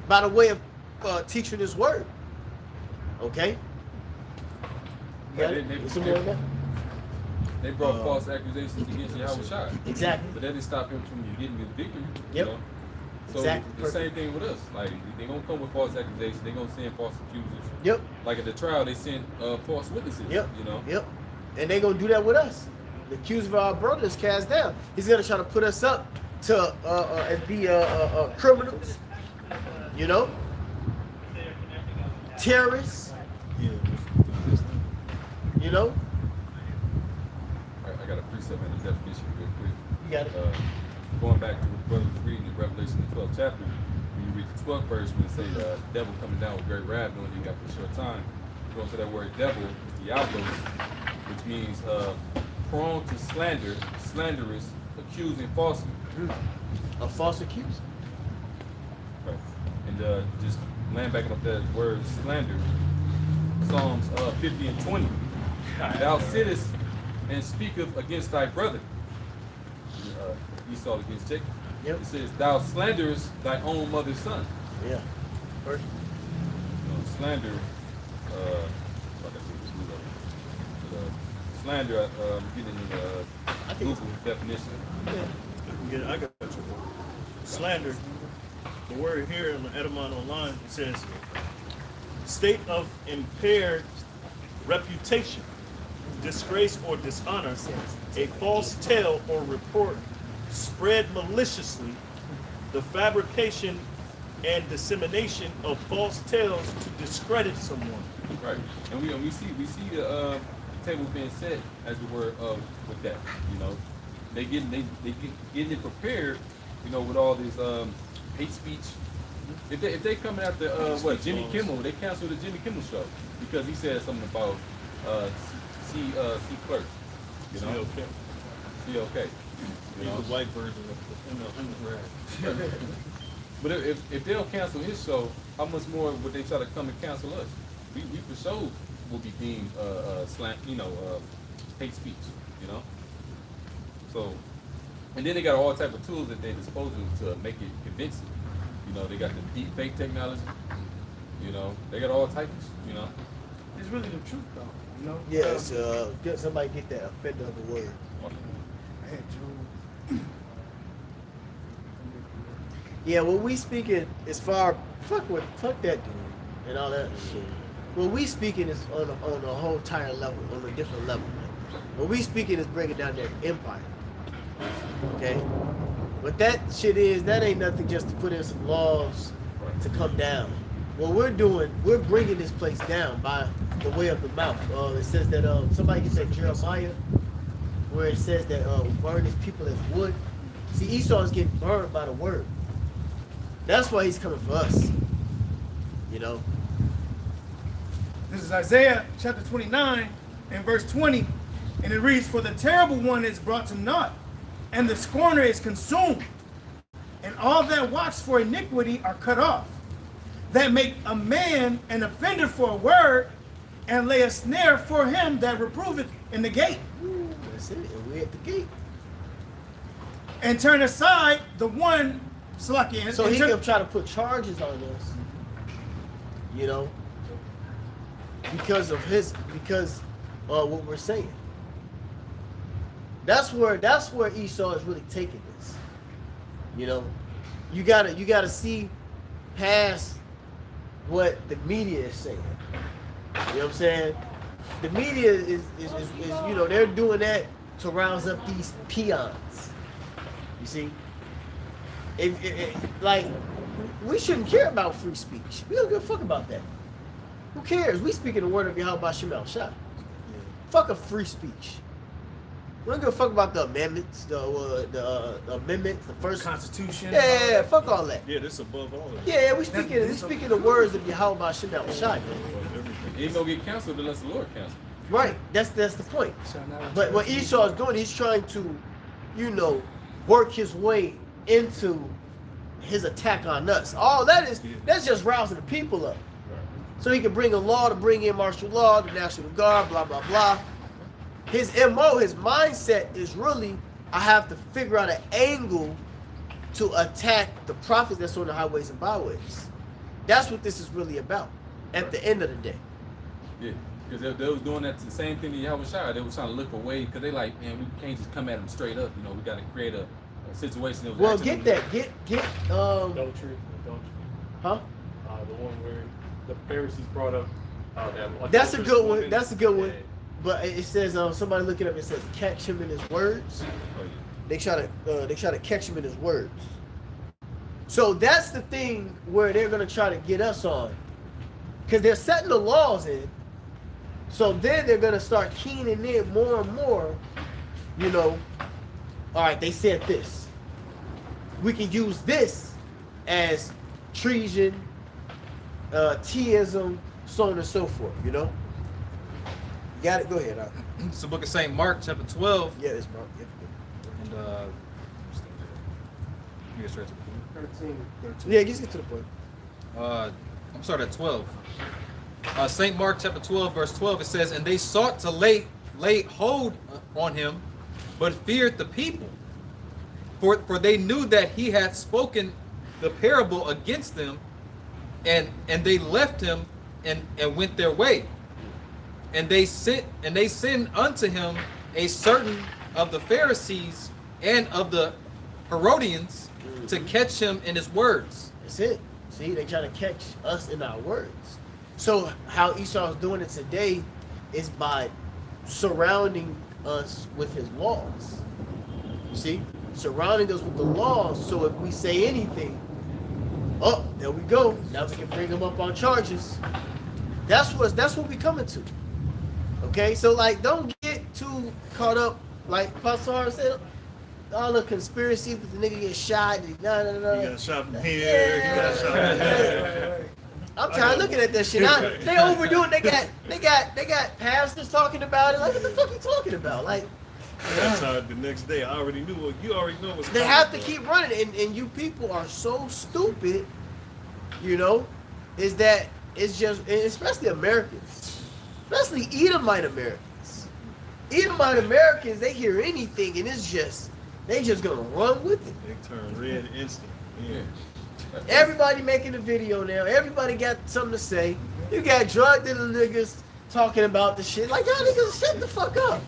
by the way of teaching his word. Okay? You got it? Some more of that? They brought false accusations against Yahushua. Exactly. But that didn't stop him from getting his victory. Yep. You know? So Exactly. the same thing with us. Like they're gonna come with false accusations. They're gonna send false accusers. Yep. Like at the trial, they sent false witnesses. Yep. You know. Yep. And they gonna do that with us. The accuser of our brother is cast down. He's gonna try to put us up to and be criminals, you know, terrorists, Yeah. you know. I got a precept and a definition real quick. You got it. Going back to what the brother was reading in Revelation, the 12th chapter, when you read the 12th verse, when it says the devil coming down with great wrath, knowing he got for a short time, you go to that word devil, it's diablos, which means prone to slander, slanderous, accusing falsely. A false accuser. Right. And just land back up that word slander, Psalms 50 and 20. Thou sittest and speaketh against thy brother. Esau against Jacob. Yep. It says, thou slanderest thy own mother's son. Yeah. First. Slander, slander, getting in the Google definition. Yeah, I got you. Slander. The word here in the Edamon online it says state of impaired reputation, disgrace or dishonor, a false tale or report spread maliciously, the fabrication and dissemination of false tales to discredit someone. Right, and we see the table being set as it were with that. You know, they getting it prepared. You know, with all this hate speech. If they come after Jimmy Kimmel, they canceled the Jimmy Kimmel show because he said something about C clerk. You know, CLK. You know, The white version of the But if they don't cancel his show, how much more would they try to come and cancel us? We for sure will be deemed hate speech, you know. So, and then they got all type of tools at their disposal to make it convincing. You know, they got the deep fake technology. You know, they got all types. You know. It's really the truth, though. You know. Yes. Somebody get that offender of the word. I had Joe. Yeah, what we speaking as far fuck that dude and all that shit. What we speaking is on a whole entire level, on a different level. What we speaking is breaking down their empire. Okay? What that shit is, that ain't nothing just to put in some laws to come down. What we're doing, we're bringing this place down by the way of the mouth. It says that somebody gets that Jeremiah, where it says that burn his people as wood. See, Esau is getting burned by the word. That's why he's coming for us. You know. This is Isaiah chapter 29 and verse 20. And it reads, for the terrible one is brought to naught, and the scorner is consumed. And all that watch for iniquity are cut off, that make a man an offender for a word, and lay a snare for him that reproveth in the gate. Ooh, that's it. And we're at the gate. And turn aside the one, Salaki. So he can try to put charges on us. You know. Because of what we're saying. That's where Esau is really taking this. You know, you gotta see past what the media is saying. You know what I'm saying? The media is you know, they're doing that to rouse up these peons. You see? Like, we shouldn't care about free speech. We don't give a fuck about that. Who cares? We speaking the word of Yahweh Shemel Shah. Fuck a free speech. We don't give a fuck about the amendments, the amendments, the first Constitution. Yeah, fuck all that. Yeah, this above all of that. Yeah, we speaking the words of Yahweh Shemel Shah. It ain't gonna get canceled unless the Lord cancels. Right. That's the point. But what Esau is doing, he's trying to, you know, work his way into his attack on us. All that's just rousing the people up. So he can bring a law to bring in martial law, the National Guard, blah, blah, blah. His MO, his mindset is really, I have to figure out an angle to attack the prophets that's on the highways and byways. That's what this is really about at the end of the day. Yeah, because they was doing that the same thing to Yahweh Shai. They was trying to look away because they like, man, we can't just come at them straight up. You know, we got to create a situation that was Well, actually- get that. Get Adultery. huh? The one where the Pharisees brought up that That's a good one. woman That's a good one. But it says somebody look it up. It says catch him in his words. Oh, yeah. They try to catch him in his words. So that's the thing where they're gonna try to get us on, because they're setting the laws in. So then they're gonna start keening in more and more. You know, all right, they said this. We can use this as treason, theism, so on and so forth. You know. You got it. Go ahead. It's the book of St. Mark, chapter 12. Yeah, it's Mark. Yeah. And you get straight to the point. 13. Yeah, just get to the point. I'm sorry, at 12. St. Mark chapter 12, verse 12, it says, and they sought to lay hold on him, but feared the people. For they knew that he had spoken the parable against them, and they left him and went their way. And they sent unto him a certain of the Pharisees and of the Herodians to catch him in his words. That's it. See, they try to catch us in our words. So how Esau's doing it today is by surrounding us with his laws. You see? Surrounding us with the laws, so if we say anything, oh, there we go. Now we can bring him up on charges. That's what we coming to. Okay, so like, don't get too caught up. Like Pastor said, all the conspiracies that the nigga get shot. You got shot from here. You got shot from there. I'm tired of looking at that shit. They overdoing. They got pastors talking about it. Like, what the fuck you talking about? Like, That's how the next day I already knew what you already know what's they coming, have to bro. keep running, and you people are so stupid. You know, is that it's just, especially Americans, especially Edomite Americans. Edomite Americans, they hear anything and it's just, they just gonna run with it. They turn red instant. Yeah. Everybody making a video now. Everybody got something to say. You got drug dealer niggas talking about the shit. Like, y'all niggas, shut the fuck up.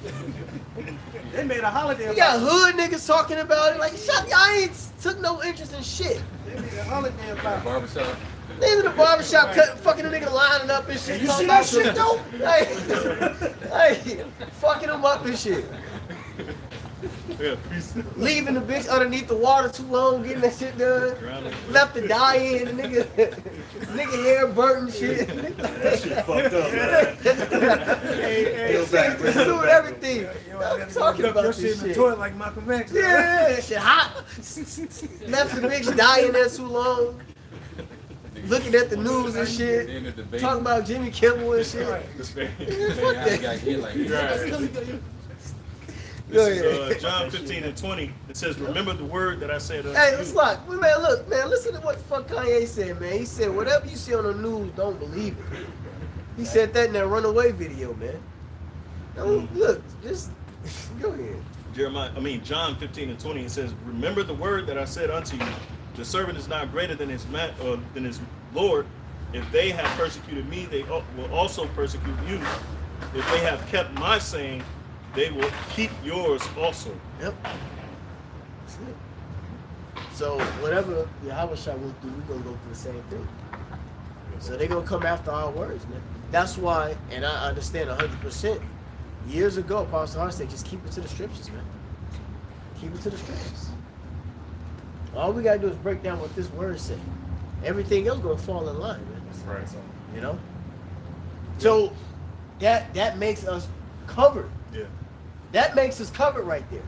They made a holiday You about got hood niggas talking about it. Like, shut, y'all ain't took no interest in shit. it. They made a holiday about it. Barbershop. They in the barbershop cutting, fucking a nigga lining up and shit. You talking see that about shit though? Hey, fucking them up and shit. Yeah, peace. Leaving the bitch underneath the water too long, getting that shit done. Left the dye in, the nigga hair burnt and shit. That shit fucked up, man. Hey, Pursued everything. Yo, I'm talking about your this shit in the shit. toilet like Malcolm X. Yeah, that shit hot. Left the bitch dying there too long. Looking at the news and shit. In the debate. Talking about Jimmy Kimmel and shit. I got hit like that. Go This ahead. is John 15 and 20. It says, remember the word that I said unto Hey, you. let's look. Man, look, man, listen to what the fuck Kanye said, man. He said, whatever you see on the news, don't believe it. He said that in that Runaway video, man. Don't, look, just go ahead. John 15 and 20, it says, remember the word that I said unto you. The servant is not greater than his Lord. If they have persecuted me, they will also persecute you. If they have kept my saying, they will keep yours also. Yep. That's it. So whatever Yahweh Shah will do, we're gonna go through the same thing. So they're gonna come after our words, man. That's why, and I understand 100%. Years ago, Apostle Hart said, just keep it to the scriptures, man. Keep it to the scriptures. All we gotta do is break down what this word says. Everything else gonna fall in line, man. That's right. You know? So that makes us covered. Yeah. That makes us covered right there.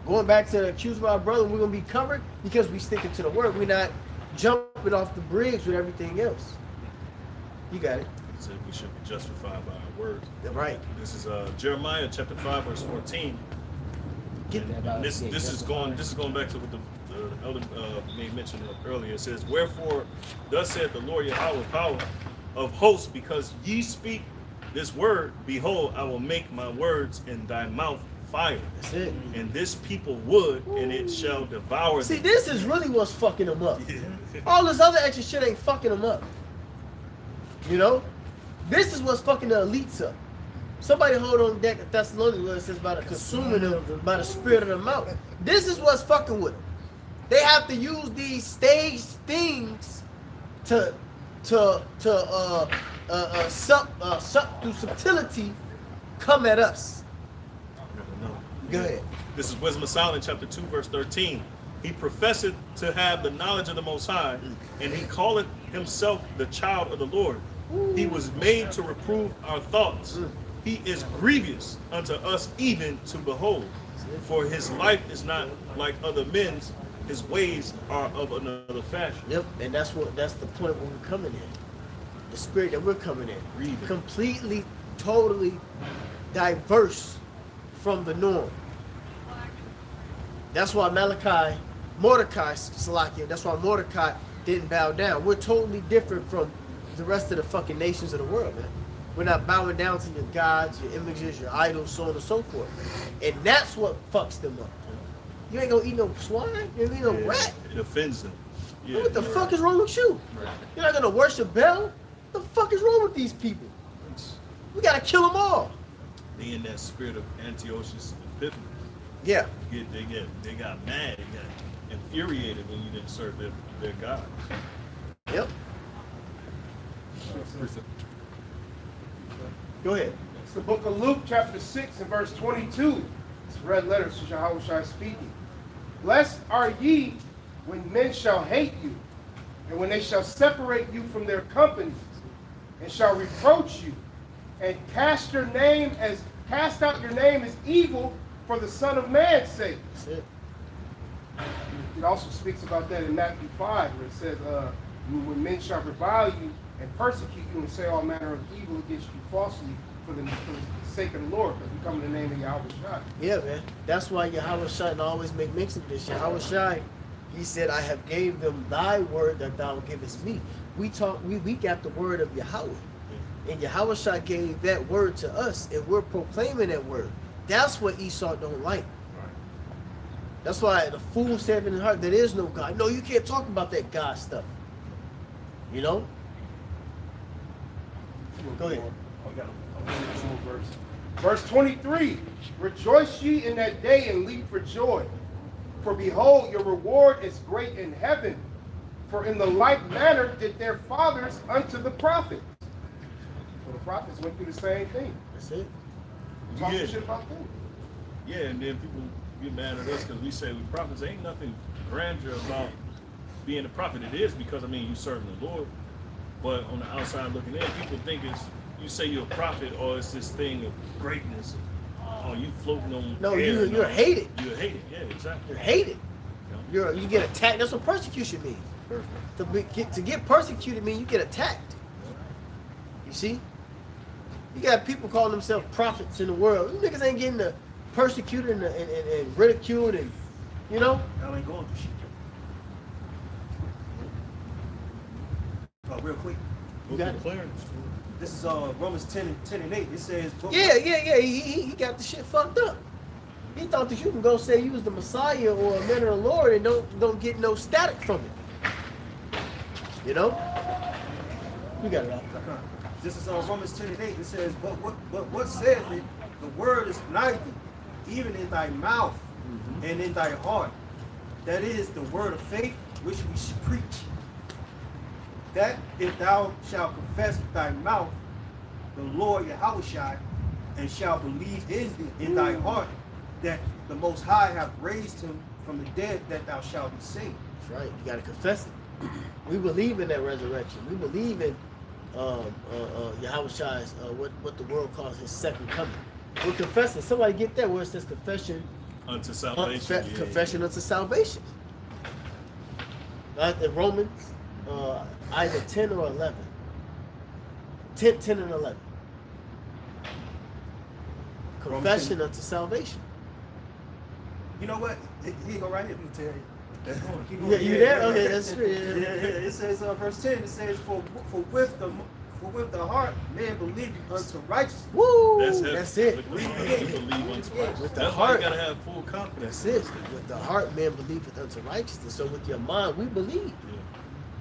Going back to the accuse of our brother, we're gonna be covered because we sticking to the word. We're not jumping off the bridge with everything else. You got it. It said we should be justified by our words. Right. This is Jeremiah chapter 5, verse 14. And this is going back to what the elder made mention of earlier. It says, wherefore thus saith the Lord Yahweh power of hosts, because ye speak this word, behold, I will make my words in thy mouth fire. That's it. And this people wood, and it shall devour See, them. this is really what's fucking them up. Yeah. All this other extra shit ain't fucking them up. You know? This is what's fucking the elites up. Somebody hold on deck at Thessalonians where it says about consuming them by the spirit of the mouth. This is what's fucking with them. They have to use these staged things to suck through subtlety come at us. No. Go ahead. This is Wisdom of Solomon, chapter 2, verse 13. He professeth to have the knowledge of the Most High, and he calleth himself the child of the Lord. He was made to reprove our thoughts. He is grievous unto us even to behold. For his life is not like other men's, his ways are of another fashion. Yep, and that's the point where we're coming in. The spirit that we're coming in. Grieving. Completely, totally diverse from the norm. That's why Mordecai, Salakia, that's why Mordecai didn't bow down. We're totally different from the rest of the fucking nations of the world, man. We're not bowing down to your gods, your images, your idols, so on and so forth. And that's what fucks them up. You ain't gonna eat no swine, you ain't gonna eat no rat. It offends them. Yeah, What the fuck is wrong with you? You're not gonna worship Bel? What the fuck is wrong with these people? We gotta kill them all. They in that spirit of Antiochus Epiphanes. Yeah. They got mad, they got infuriated when you didn't serve their God. Yep. Go ahead. It's the book of Luke, chapter 6, and verse 22. It's red letters to Yahweh speaking. Blessed are ye when men shall hate you, and when they shall separate you from their companies, and shall reproach you, and cast out your name as evil for the Son of Man's sake. That's it. It also speaks about that in Matthew 5, where it says, when men shall revile you and persecute you and say all manner of evil against you falsely for the sake of the Lord, because we come in the name of Yahweh Shai. Yeah, man. That's why Yahweh Shai always make mention of this. Yahweh Shai, he said, I have gave them thy word that thou givest me. We got the word of Yahweh. And Yahweh Shai gave that word to us, and we're proclaiming that word. That's what Esau don't like. That's why the fool said in his heart, there is no God. No, you can't talk about that God stuff. You know? Go ahead. Verse 23, rejoice ye in that day and leap for joy. For behold, your reward is great in heaven. For in the like manner did their fathers unto the prophets. So the prophets went through the same thing. That's it. Talking Yeah. shit about them. Yeah, and then people get mad at us because we say we prophets. Ain't nothing grandeur about being a prophet. It is because, you serving the Lord. But on the outside looking in, people think you say you're a prophet, or it's this thing of greatness. Oh, you floating on No, air. you're hated. You're hated, yeah, exactly. You're hated. You get attacked. That's what persecution means. To get persecuted means you get attacked. You see? You got people calling themselves prophets in the world. You niggas ain't getting persecuted and ridiculed and, you know? Y'all ain't going through shit. Real quick. You got it. Clarence. This is Romans 10 and 8. It says, Yeah. He got the shit fucked up. He thought that you can go say you was the Messiah or a man of the Lord and don't get no static from it. You know? You got it out. This is Romans 10 and 8. It says, but what says it? The word is nigh thee, even in thy mouth and in thy heart. That is the word of faith which we should preach. That if thou shalt confess with thy mouth the Lord Yahushua, and shalt believe in thy heart that the Most High hath raised him from the dead, that thou shalt be saved. That's right. You got to confess it. We believe in that resurrection. We believe in Yahushua's what the world calls his second coming. We're confessing. Somebody get that where it says confession Unto salvation. confession unto salvation. In Romans, either 10 or 11. 10 and 11. Confession unto salvation. You know what? Here you go right here. Let me tell you. Keep going. Yeah, you there? Okay, that's true. Yeah. It says, verse 10, it says, for with the heart man believeth unto righteousness. Woo! That's it. With the heart, you believe unto righteousness. With the That's why heart. you gotta have full confidence. That's it. With the heart man believeth unto righteousness. So with your mind, we believe. Yeah.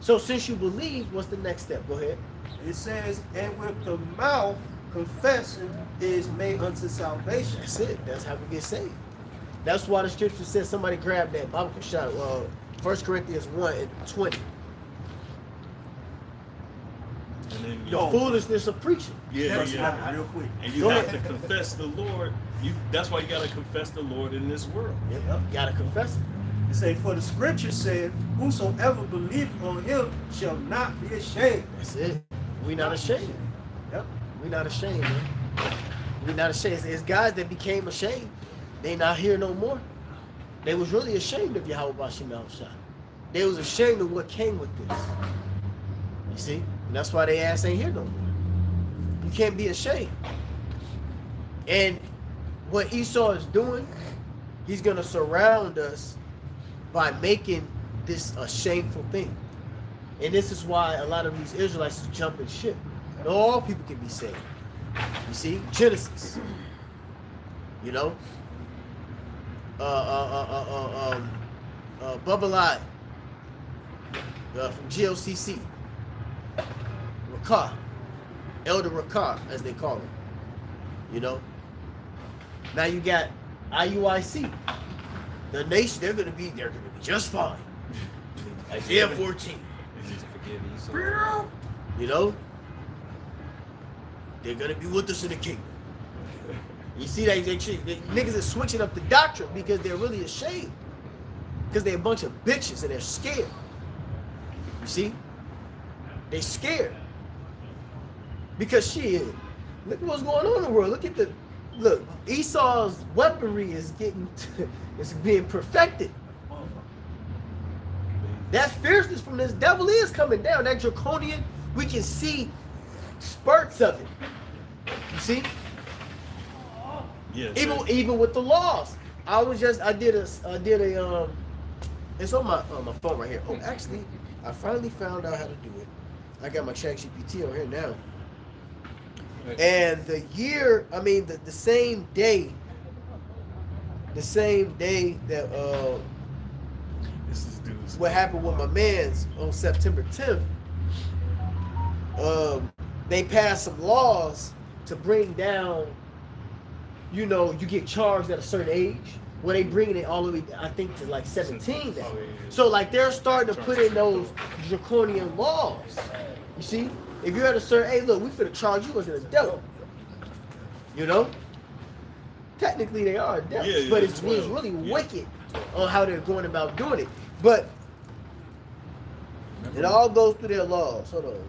So since you believe, what's the next step? Go ahead. It says, and with the mouth confession is made unto salvation. That's it. That's how we get saved. That's why the scripture says, somebody grab that Bible shot. 1 Corinthians 1 and 20. And then The foolishness of preaching. Yeah, First yeah. one, real quick. And you Go have ahead. to confess the Lord. That's why you gotta confess the Lord in this world. Yep. Gotta confess it. It say, for the scripture said, whosoever believeth on him shall not be ashamed. That's it. We not ashamed. Yep. We not ashamed, man. We not ashamed. It's guys that became ashamed. They not here no more. They was really ashamed of Yahweh Bashim Al-Shah. They was ashamed of what came with this. You see? And that's why they ass ain't here no more. You can't be ashamed. And what Esau is doing, he's gonna surround us by making this a shameful thing. And this is why a lot of these Israelites is jumping ship. Not all people can be saved. You see, Genesis. You know, Bubbalai from GLCC, Rakar, Elder Rakar, as they call him. You know. Now you got IUIC. The nation, they're gonna be just fine. Isaiah 14. You know? They're gonna be with us in the kingdom. You see that they niggas are switching up the doctrine because they're really ashamed. Because they're a bunch of bitches and they're scared. You see? They scared. Because shit, look at what's going on in the world. Look, Esau's weaponry is it's being perfected. That fierceness from this devil is coming down. That draconian, we can see spurts of it. You see? Yeah. Even with the laws. I did a it's on my phone right here. Oh, actually, I finally found out how to do it. I got my ChatGPT on here now. And the same day that what happened with my mans on September 10th, they passed some laws to bring down, you get charged at a certain age. Well, they bringing it all the way, I think, to like 17 now. So like they're starting to put in those draconian laws. You see? If you're at a certain age, look, we finna charge you as an adult. You know? Technically they are adults, but it's really wicked on how they're going about doing it. But it all goes through their laws. Hold on.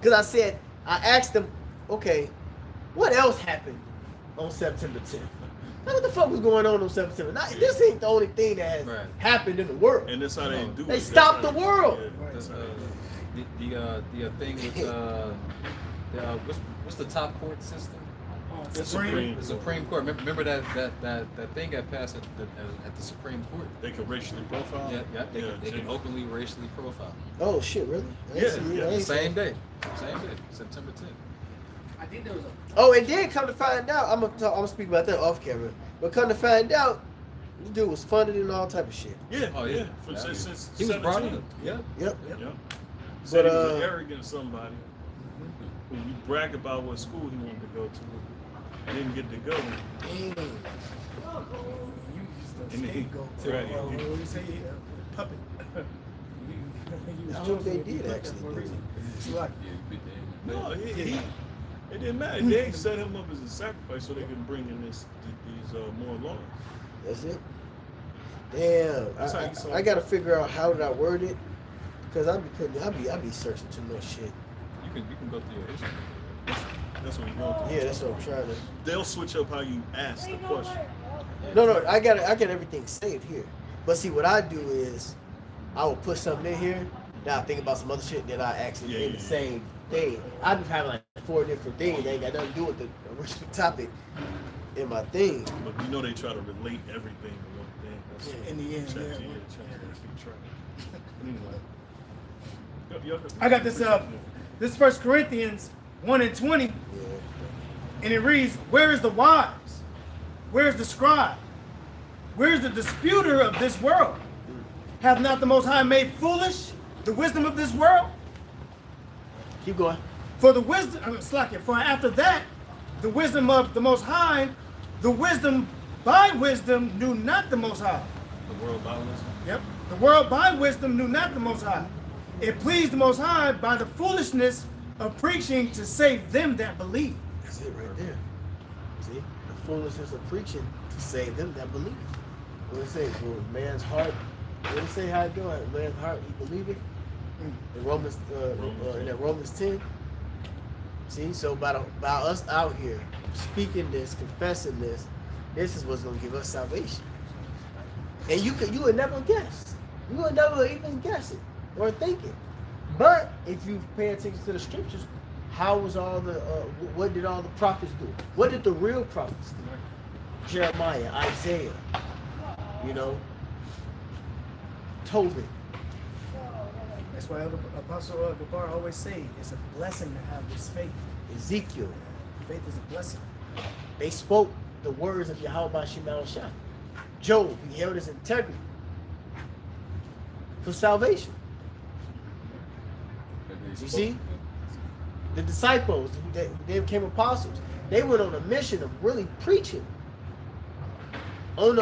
Because I asked them, okay, what else happened on September 10th? Now, what the fuck was going on September 10th? This ain't the only thing that has happened in the world. And that's how they do it. They stopped the world. The thing with what's the top court system? The Supreme. The Supreme Court. Remember that thing got passed at the Supreme Court. They can racially profile. They can openly racially profile. Oh shit, really? Same day, September 10th. I think there was a. Oh, and then come to find out, I'm gonna speak about that off camera. But come to find out, this dude was funded and all type of shit. Yeah. Oh yeah. Since He was brought 17. up. Yeah. Yep. Said he was an arrogant somebody who you brag about what school he wanted to go to, and didn't get to go. And then You say puppet. That's what they did actually. It's like, No, it didn't matter. They set him up as a sacrifice so they can bring in these more laws. That's it. Damn, I gotta figure out how did I word it, cause I be searching too much shit. You can go through your history. That's what you're going through. Yeah, that's what I'm trying to. They'll switch up how you ask the question. No, I got everything saved here. But see, what I do is, I will put something in here. Now I think about some other shit that I actually in the same thing. I've been having like 4 different things. They ain't got nothing to do with the original topic in my thing. But you know they try to relate everything to one thing. That's in the end, Anyway. I got this this 1 Corinthians 1:20, and it reads, "Where is the wise? Where is the scribe? Where is the disputer of this world? Hath not the Most High made foolish the wisdom of this world? Keep going. For the wisdom, for after that, the wisdom of the Most High, the wisdom by wisdom knew not the Most High." The world by wisdom? Yep. The world by wisdom knew not the Most High. It pleased the Most High by the foolishness of preaching to save them that believe. That's it right there. See? The foolishness of preaching to save them that believe. What does it say? For man's heart, what does it say how it go? Man's heart, he believeth. In Romans, in that Romans 10. See, so by us out here speaking this, confessing this is what's gonna give us salvation. And you would never guess. You would never even guess it or think it. But if you pay attention to the scriptures, how was all the what did all the prophets do? What did the real prophets do? Jeremiah, Isaiah, Tobit. That's why Apostle Gabar always say it's a blessing to have this faith. Ezekiel. Faith is a blessing. They spoke the words of Yahweh Shemel. Job, he held his integrity for salvation. You see? The disciples, they became apostles. They went on a mission of really preaching on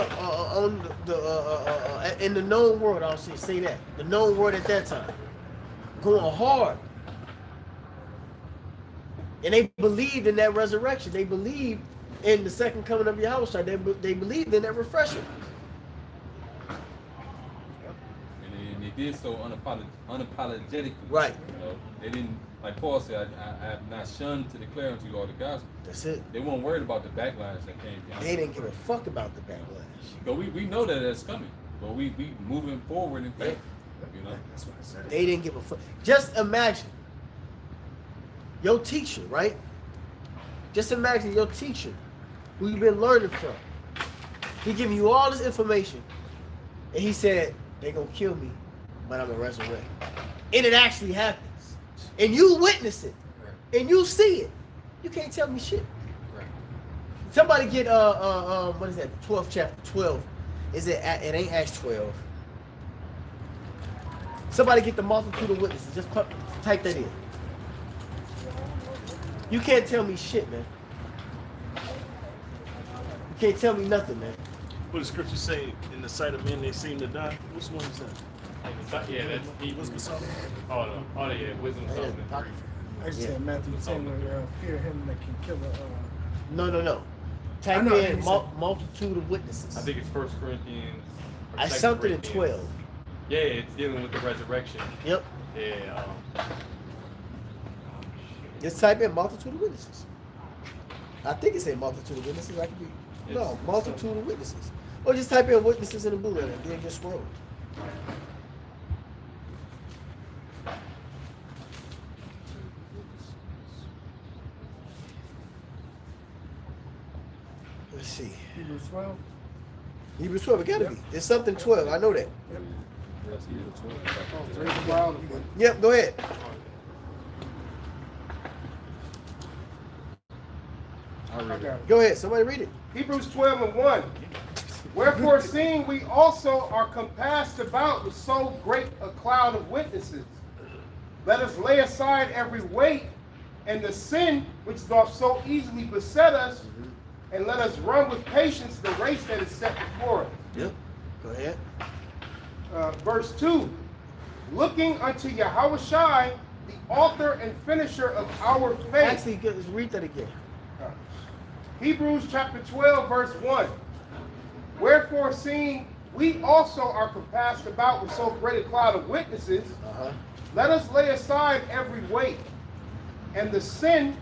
in the known world. I'll say that, the known world at that time, going hard, and they believed in that resurrection. They believed in the second coming of Yahweh. They believed in that refreshing. And they did so unapologetically. Right. They didn't, like Paul said, I have not shunned to declare unto you all the gospel. That's it. They weren't worried about the backlash that came behind. They didn't give a fuck about the backlash. But we know that it's coming. But we moving forward in faith. That's what I said. They didn't give a fuck. Just imagine your teacher, right? Just imagine your teacher, who you've been learning from. He giving you all this information, and he said, "They're gonna kill me, but I'm gonna resurrect." And it actually happens, and you witness it, and you see it. You can't tell me shit. Somebody get what is that? 12th chapter 12. Is it? It ain't Acts 12. Somebody get the multitude of witnesses. Just type that in. You can't tell me shit, man. You can't tell me nothing, man. What the scripture say? In the sight of men, they seem to die. Which one is that? Yeah, that's Hebrews. What's the song? Oh, yeah, wisdom Yeah, something. I just said Matthew 10, where fear him that can kill the. No. Type know, in he said- multitude of witnesses. I think it's 1 Corinthians. or I 2 something in Corinthians. 12. Yeah, it's dealing with the resurrection. Yep. Yeah. Just type in multitude of witnesses. I think it said multitude of witnesses. I could be no multitude of witnesses. Or just type in witnesses in the blue letter and then just scroll. Let's see. Hebrews 12. Hebrews 12, it gotta be. It's something 12. I know that. Yep, go ahead. Go ahead. Somebody read it. Hebrews 12:1. Wherefore, seeing we also are compassed about with so great a cloud of witnesses, let us lay aside every weight and the sin which doth so easily beset us, and let us run with patience the race that is set before us. Yep. Go ahead. Verse 2. Looking unto Yahushai, the author and finisher of our faith. Actually, let's read that again. Hebrews chapter 12, verse 1. Wherefore, seeing we also are compassed about with so great a cloud of witnesses, let us lay aside every weight and the sin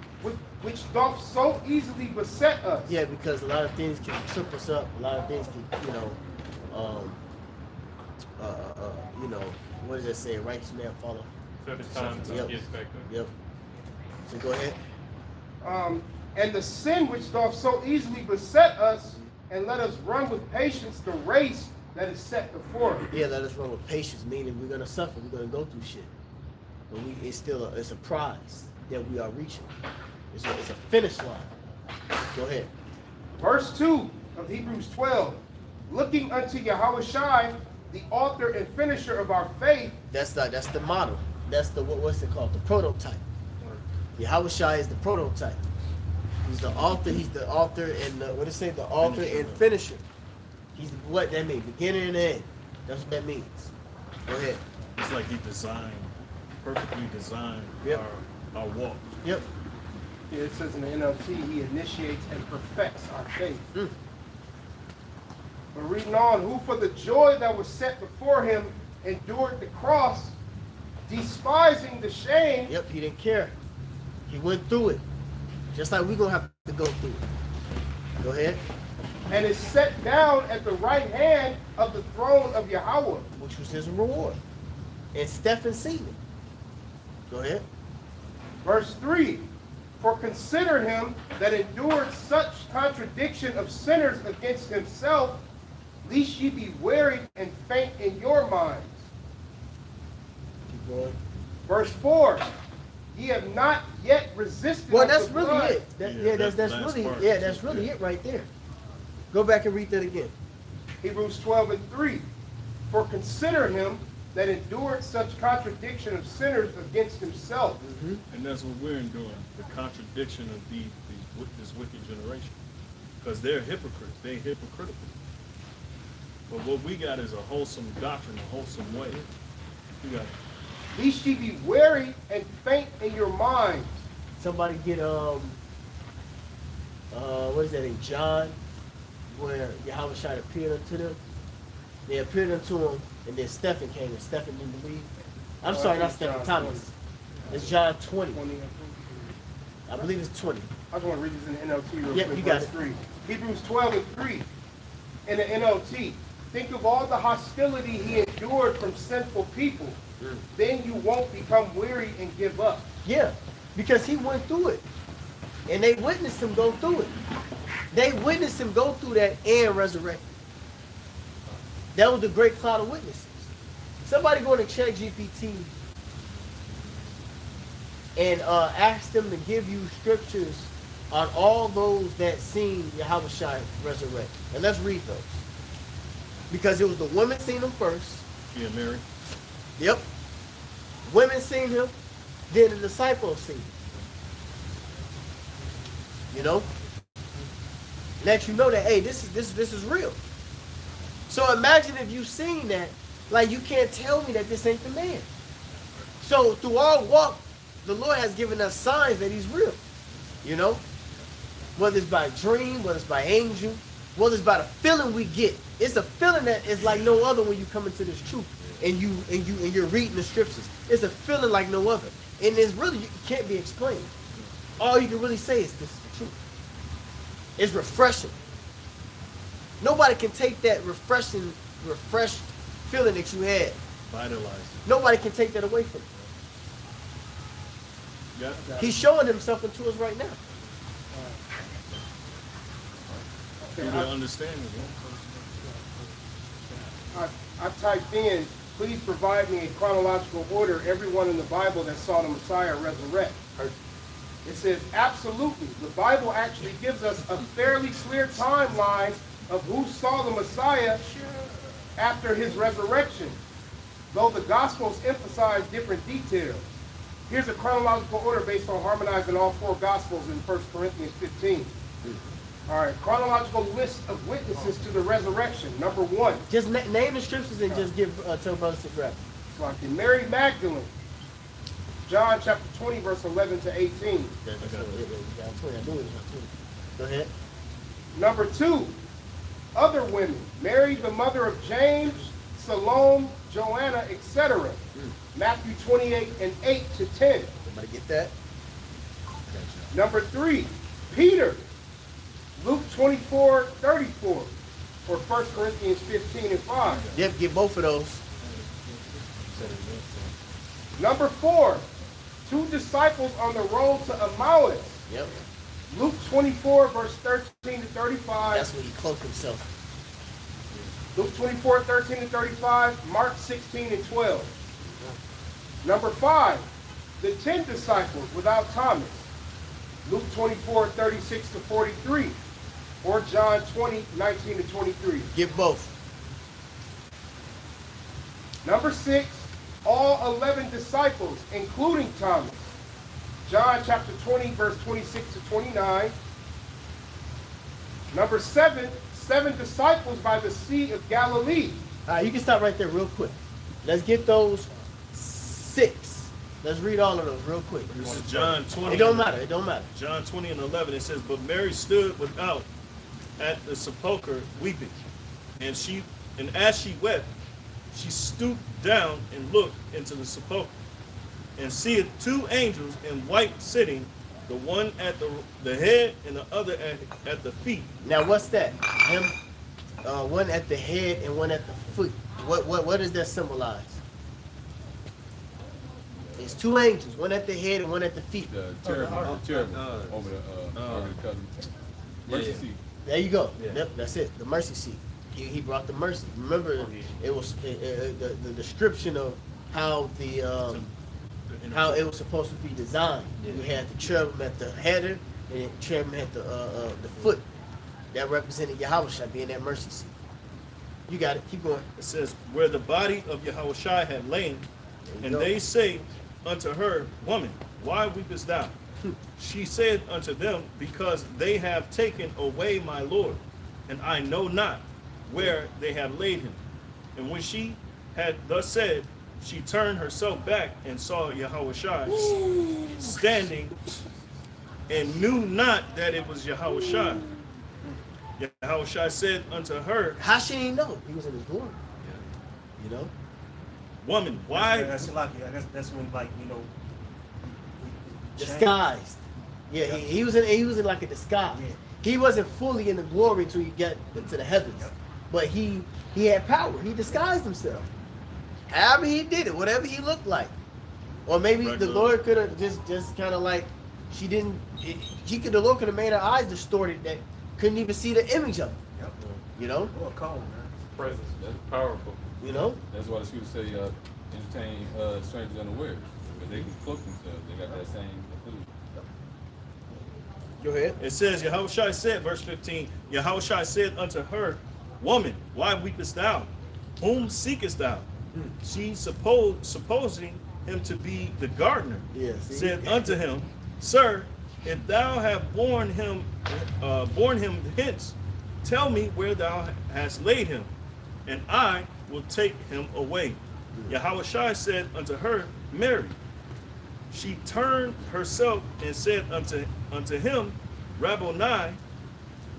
which doth so easily beset us. Yeah, because a lot of things can trip us up. A lot of things can, what does that say? Righteous man follow. So it's time to Yep. get expected. Yep. So go ahead. And the sin which doth so easily beset us, and let us run with patience the race that is set before us. Yeah, let us run with patience, meaning we're gonna suffer, we're gonna go through shit. But it's still it's a prize that we are reaching. It's a finish line. Go ahead. Verse 2 of Hebrews 12. Looking unto Yahushai, the author and finisher of our faith. That's the model. That's the what's it called? The prototype. Yahushai is the prototype. He's the author and what it say? The author and finisher. He's what that means, beginning and end. That's what that means. Go ahead. It's like he perfectly designed our walk. Yep. Here it says in the NLT, he initiates and perfects our faith. Mm. But reading on, who for the joy that was set before him endured the cross, despising the shame. Yep, he didn't care. He went through it. Just like we're going to have to go through it. Go ahead. And is set down at the right hand of the throne of Yahweh. Which was his reward. And Stephen seen it. Go ahead. Verse 3, for consider him that endured such contradiction of sinners against himself, lest ye be wearied and faint in your minds. Keep going. Verse 4, ye have not yet resisted. Well, unto that's really blood. it. That, Yeah, yeah, that that's last really part. yeah, that's really it right there. Go back and read that again. Hebrews 12:3, for consider him that endured such contradiction of sinners against himself. And that's what we're enduring, the contradiction of this wicked generation. Because they're hypocrites. They're hypocritical. But what we got is a wholesome doctrine, a wholesome way. We got Lest ye be weary and faint in your minds. Somebody get what is that in John, where Yahweh Shai appeared unto them. They appeared unto him, and then Stephen came, and Stephen didn't believe. I'm sorry, not Stephen, John Thomas. It's John 20. 20. I believe it's 20. I just want to read this in the NLT real Yep, quick. you got verse it. 3. Hebrews 12:3 in the NLT. Think of all the hostility he endured from sinful people. Then you won't become weary and give up. Yeah, because he went through it. And they witnessed him go through it. They witnessed him go through that and resurrect. That was the great cloud of witnesses. Somebody go to check GPT and ask them to give you scriptures on all those that seen Yahweh Shai resurrect. And let's read those. Because it was the women seen him first. yeah, Mary. Yep. Women seen him, then the disciples seen him. You know? Let you know that, hey, this is real. So imagine if you seen that, like you can't tell me that this ain't the man. So through our walk, the Lord has given us signs that he's real. You know? Whether it's by dream, whether it's by angel, whether it's by the feeling we get. It's a feeling that is like no other when you come into this truth and you're reading the scriptures. It's a feeling like no other. And it's really, it can't be explained. All you can really say is this is the truth. It's refreshing. Nobody can take that refreshed feeling that you had. Vitalized. Nobody can take that away from you. Yeah. He's showing himself into us right now. Through the understanding. I typed in, please provide me in chronological order everyone in the Bible that saw the Messiah resurrect. It says, absolutely. The Bible actually gives us a fairly clear timeline of who saw the Messiah after his resurrection, though the Gospels emphasize different details. Here's a chronological order based on harmonizing all four Gospels in 1 Corinthians 15. All right, chronological list of witnesses to the resurrection. Number 1. Just name the scriptures and just give tell brothers to grab. Like in Mary Magdalene, John chapter 20, verse 11 to 18. Go ahead. Number 2, other women, Mary, the mother of James, Salome, Joanna, etc. Matthew 28 and 8 to 10. Everybody get that? Number 3, Peter, Luke 24, 34. Or 1 Corinthians 15 and 5. Yep, get both of those. Number 4, 2 disciples on the road to Emmaus. Yep. Luke 24, verse 13 to 35. That's when he cloaked himself. Luke 24, 13 to 35. Mark 16 and 12. Number 5, the 10 disciples without Thomas. Luke 24, 36 to 43. Or John 20, 19 to 23. Get both. Number 6, all 11 disciples, including Thomas. John chapter 20, verse 26 to 29. Number 7, 7 disciples by the Sea of Galilee. All right, you can stop right there real quick. Let's get those 6. Let's read all of those real quick. This is John 20. It don't matter. It don't matter. John 20 and 11. It says, but Mary stood without at the sepulchre weeping, and as she wept, she stooped down and looked into the sepulchre, and seeth two angels in white sitting, the one at the head and the other at the feet. Now, what's that? Him, one at the head and one at the foot. What does that symbolize? It's two angels, one at the head and one at the feet. The cherubim over the cousin. Mercy seat. There you go. Yeah. Yep, that's it. The mercy seat. He brought the mercy. Remember, it was the description of how how it was supposed to be designed. Yeah. You had the cherubim at the header and the cherubim at the foot. That represented Yahushua being that mercy seat. You got it. Keep going. It says, where the body of Yahushua had lain, and they say unto her, woman, why weepest thou? She said unto them, because they have taken away my Lord, and I know not where they have laid him. And when she had thus said, she turned herself back and saw Yahushua standing, and knew not that it was Yahushua. Yahushua said unto her, How she didn't know? He was in his glory. You know? woman, why? That's lucky. That's when, like, you know, Disguised. Yeah, he was in like a disguise. Yeah. He wasn't fully in the glory until you get into the heavens. Yep. But he had power. He disguised himself. However he did it, whatever he looked like. Or maybe the Lord could have just kind of like, the Lord could have made her eyes distorted that couldn't even see the image of him. Yep. You know? Oh, calm, man. Presence. That's powerful. You know? That's why the scriptures say entertain strangers unawares. Because they can cloak themselves. They got that same ability. Go ahead. It says, Yahushua said, verse 15, Yahushua said unto her, woman, why weepest thou? Whom seekest thou? She supposing him to be the gardener, said unto him, Sir, if thou have borne him hence, tell me where thou hast laid him, and I will take him away. Yahushua said unto her, Mary. She turned herself and said unto him, Rabboni,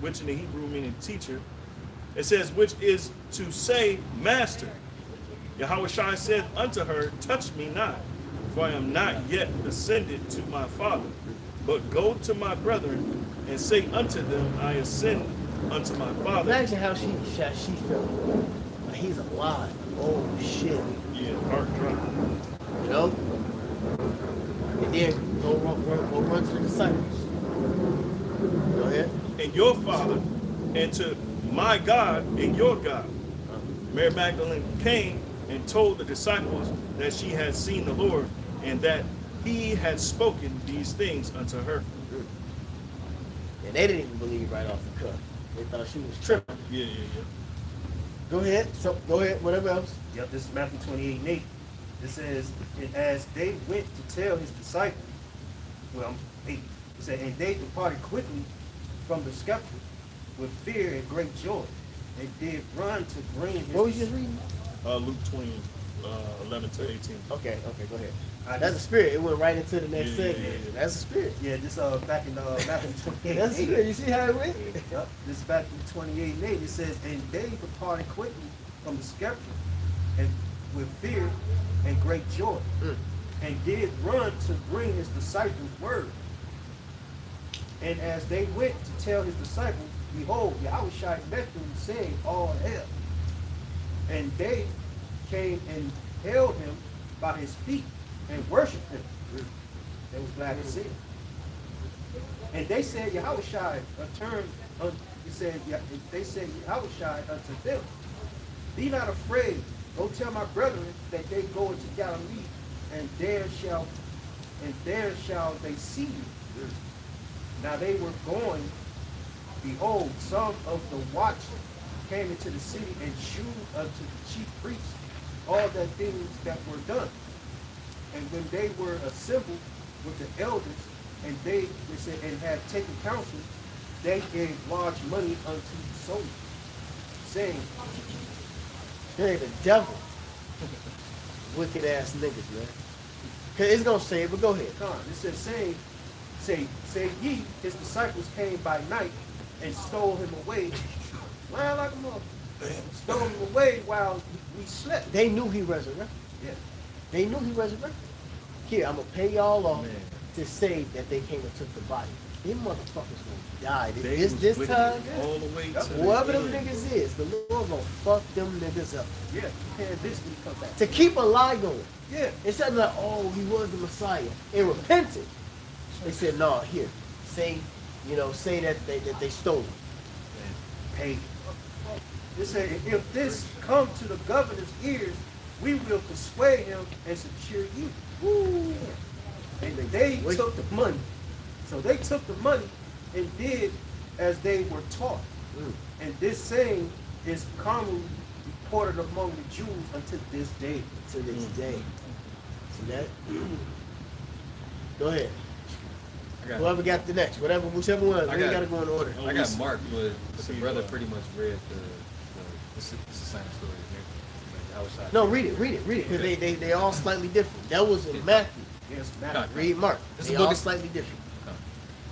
which in the Hebrew meaning teacher. It says, which is to say, Master. Yahushua said unto her, touch me not, for I am not yet ascended to my Father, but go to my brethren and say unto them, I ascend unto my Father. Imagine how she felt. Like, he's alive. Oh shit. Yeah, heart drop. You know? And then go run to the disciples. Go ahead. And your Father, and to my God and your God. Mary Magdalene came and told the disciples that she had seen the Lord, and that he had spoken these things unto her. And they didn't even believe right off the cuff. They thought she was tripping. Yeah. Go ahead. So go ahead. Whatever else. Yep, this is Matthew 28:8. It says, and as they went to tell his disciples, well, 8, it said, and they departed quickly from the sepulchre with fear and great joy. They did run to bring his... What was you just reading? Luke 20, 11 to 18. Okay, go ahead. That's a spirit. It went right into the next segment. Yeah. That's a spirit. Yeah, this back in Matthew 28:8. That's a spirit. You see how it went? Yep, this is back in 28:8. It says, and they departed quickly from the sepulchre and with fear and great joy, and did run to bring his disciples word. And as they went to tell his disciples, behold, Yahushua met them, saying, all hail. And they came and held him by his feet and worshiped him. They was glad to see him. And they said, Yahushua they said, Yahushua unto them, be not afraid. Go tell my brethren that they go into Galilee, and there shall they see you. Now they were going, behold, some of the watch came into the city and shewed unto the chief priests all the things that were done. And when they were assembled with the elders, and they said, and had taken counsel, they gave large money unto the soldiers, saying, Hey, the devil. Wicked ass niggas, man. Cause it's gonna say it, but go ahead. Con, it says, say ye, his disciples came by night and stole him away. Lying like a mother. Stole him away while we slept. They knew he resurrected. Yeah. They knew he resurrected. Here, I'm gonna pay y'all off to say that they came and took the body. Them motherfuckers gonna die. This time, all the way to whoever the them end. niggas is, the Lord gonna fuck them niggas up. Yeah. And this when he come back. To keep a lie going. Yeah. Instead of like, oh, he was the Messiah and repented. They said, no, here, say that they stole him. Hey. They said, if this come to the governor's ears, we will persuade him and secure you. Woo. And they took the money. So they took the money and did as they were taught. And this saying is commonly reported among the Jews unto this day. To this day. See that? Go ahead. Whoever got the next, whichever one. We gotta go in order. I got Mark, but the brother pretty much read it's the same story. No, read it, because they all slightly different. That was in Matthew. Yes, Read Mark. This They book all is- slightly different.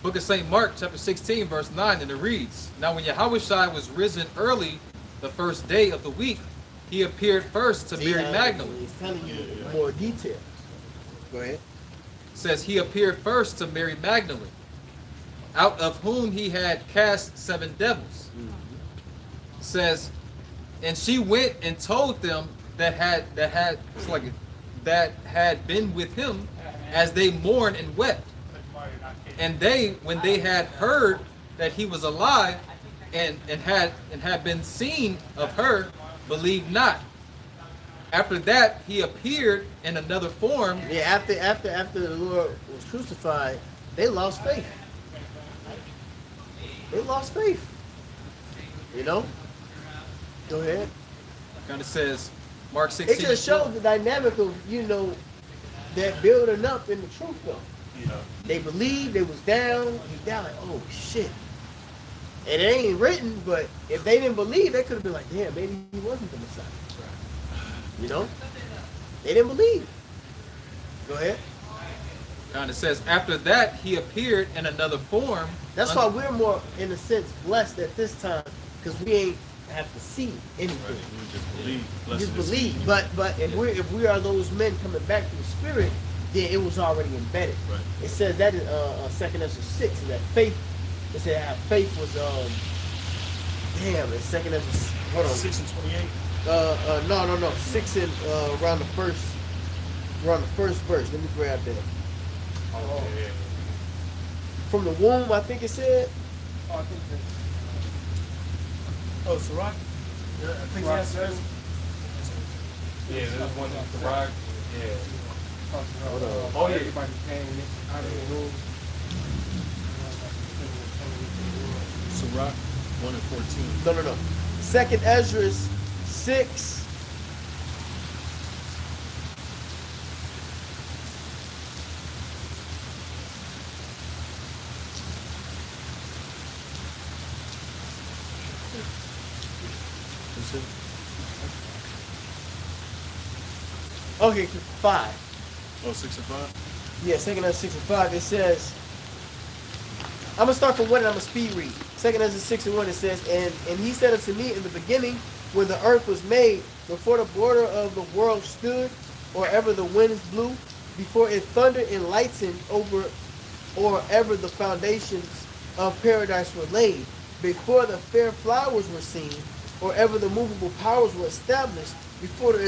Book of St. Mark, chapter 16, verse 9, and it reads, Now when Yahushua was risen early the first day of the week, he appeared first to Mary Magdalene. He's telling you more details. Go ahead. Says he appeared first to Mary Magdalene, out of whom he had cast 7 devils. Says, and she went and told them that had been with him, as they mourned and wept. And they, when they had heard that he was alive and had been seen of her, believed not. After that, he appeared in another form. Yeah, after the Lord was crucified, they lost faith. They lost faith. You know? Go ahead. Kind of says, Mark 16. It just shows the dynamic of, that building up in the truth though. They believed, they was down, he down like, oh shit. And it ain't written, but if they didn't believe, they could have been like, damn, maybe he wasn't the Messiah. You know? They didn't believe. Go ahead. And it says, after that, he appeared in another form. That's why we're more, in a sense, blessed at this time, because we ain't have to see anything. Right. Just believe. But if we are those men coming back to the Spirit, then it was already embedded. Right. It says that in 2 Ezra 6, that faith. It said how faith was damn. In 2 Ezra, hold on. 6 and 28. No. 6 and around the first verse. Let me grab that. Oh, yeah. From the womb, I think it said. Oh, I think that. Oh, Sirach? Yeah, I think that's right. Yeah, there's one in the rock. Yeah. Hold on. Oh, yeah. Everybody came out of the room. Sirach 1 and 14. No. 2 Ezra 6. Okay, 5. Oh, 6 and 5? Yeah, 2 Ezra 6 and 5. It says, I'm gonna start from 1 and I'm gonna speed read. 2 Ezra 6 and 1, it says, and he said unto me in the beginning, when the earth was made, before the border of the world stood, or ever the winds blew, before it thundered and lightened over, or ever the foundations of paradise were laid, before the fair flowers were seen, or ever the movable powers were established, before the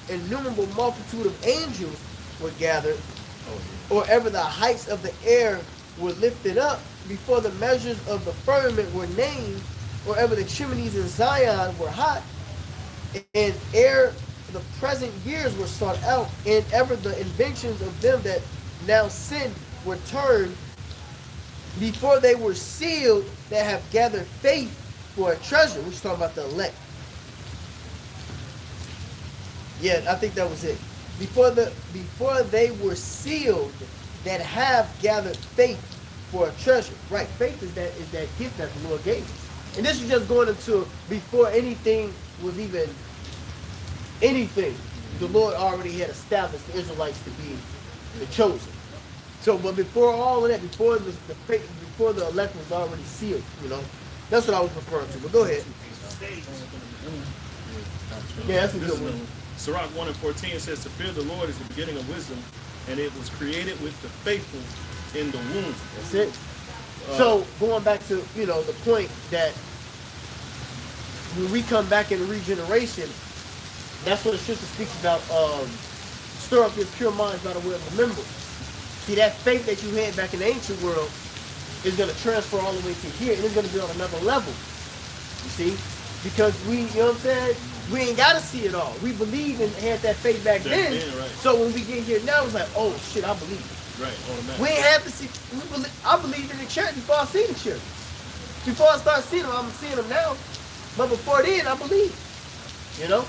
innumerable multitude of angels were gathered, or ever the heights of the air were lifted up, before the measures of the firmament were named, or ever the chimneys in Zion were hot, and ere the present years were sought out, and ever the inventions of them that now sin were turned, before they were sealed that have gathered faith for a treasure. We're talking about the elect. Yeah, I think that was it. Before they were sealed that have gathered faith for a treasure. Right, faith is that gift that the Lord gave us. And this is just going into before anything was even anything. The Lord already had established the Israelites to be the chosen. So, but before all of that, before the fate, before the elect was already sealed, you know, that's what I was referring to. But go ahead. Yeah, that's a good one. Sirach 1 and 14 says, "To fear the Lord is the beginning of wisdom, and it was created with the faithful in the womb." That's it. So going back to, you know, the point that when we come back in regeneration, that's what the scripture speaks about. Stir up your pure minds by the way of remembrance. See, that faith that you had back in the ancient world is going to transfer all the way to here, and it's going to be on another level. You see, because we, you know what I'm saying, we ain't got to see it all. We believe and had that faith back then. Right. So when we get here now, it's like, oh shit, I believe it. Right, automatic. We ain't have to see. I believed in the church before I seen the church. Before I start seeing them, I'm seeing them now. But before then, I believed. You know.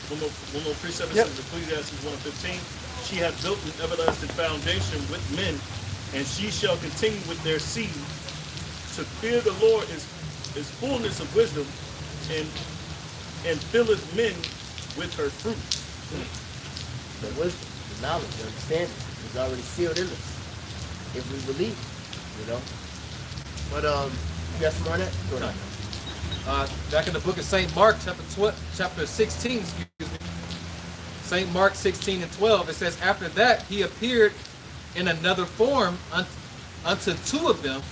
One more precept Yep. says Ecclesiastes 1 and 15. "She hath built an everlasting foundation with men, and she shall continue with their seed. To fear the Lord is fullness of wisdom, and filleth men with her fruit." The wisdom, the knowledge, the understanding is already sealed in us if we believe. You know. But you got some more on that? Go ahead. Back in the book of St. Mark, chapter 16, excuse me. St. Mark 16 and 12, it says, "After that he appeared in another form unto two of them,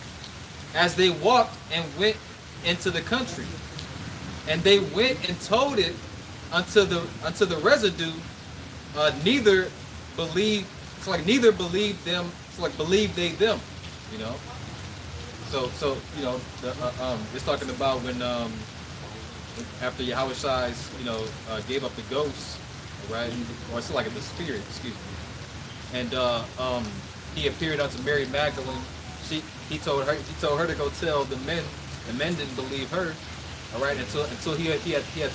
as they walked and went into the country. And they went and told it unto the residue, neither believed them, it's like believed they them, you know." So you know, it's talking about when after Yahweh Shai's, you know, gave up the ghosts, right? Or it's like the spirit, excuse me. And he appeared unto Mary Magdalene. He told her to go tell the men. The men didn't believe her, all right, until he had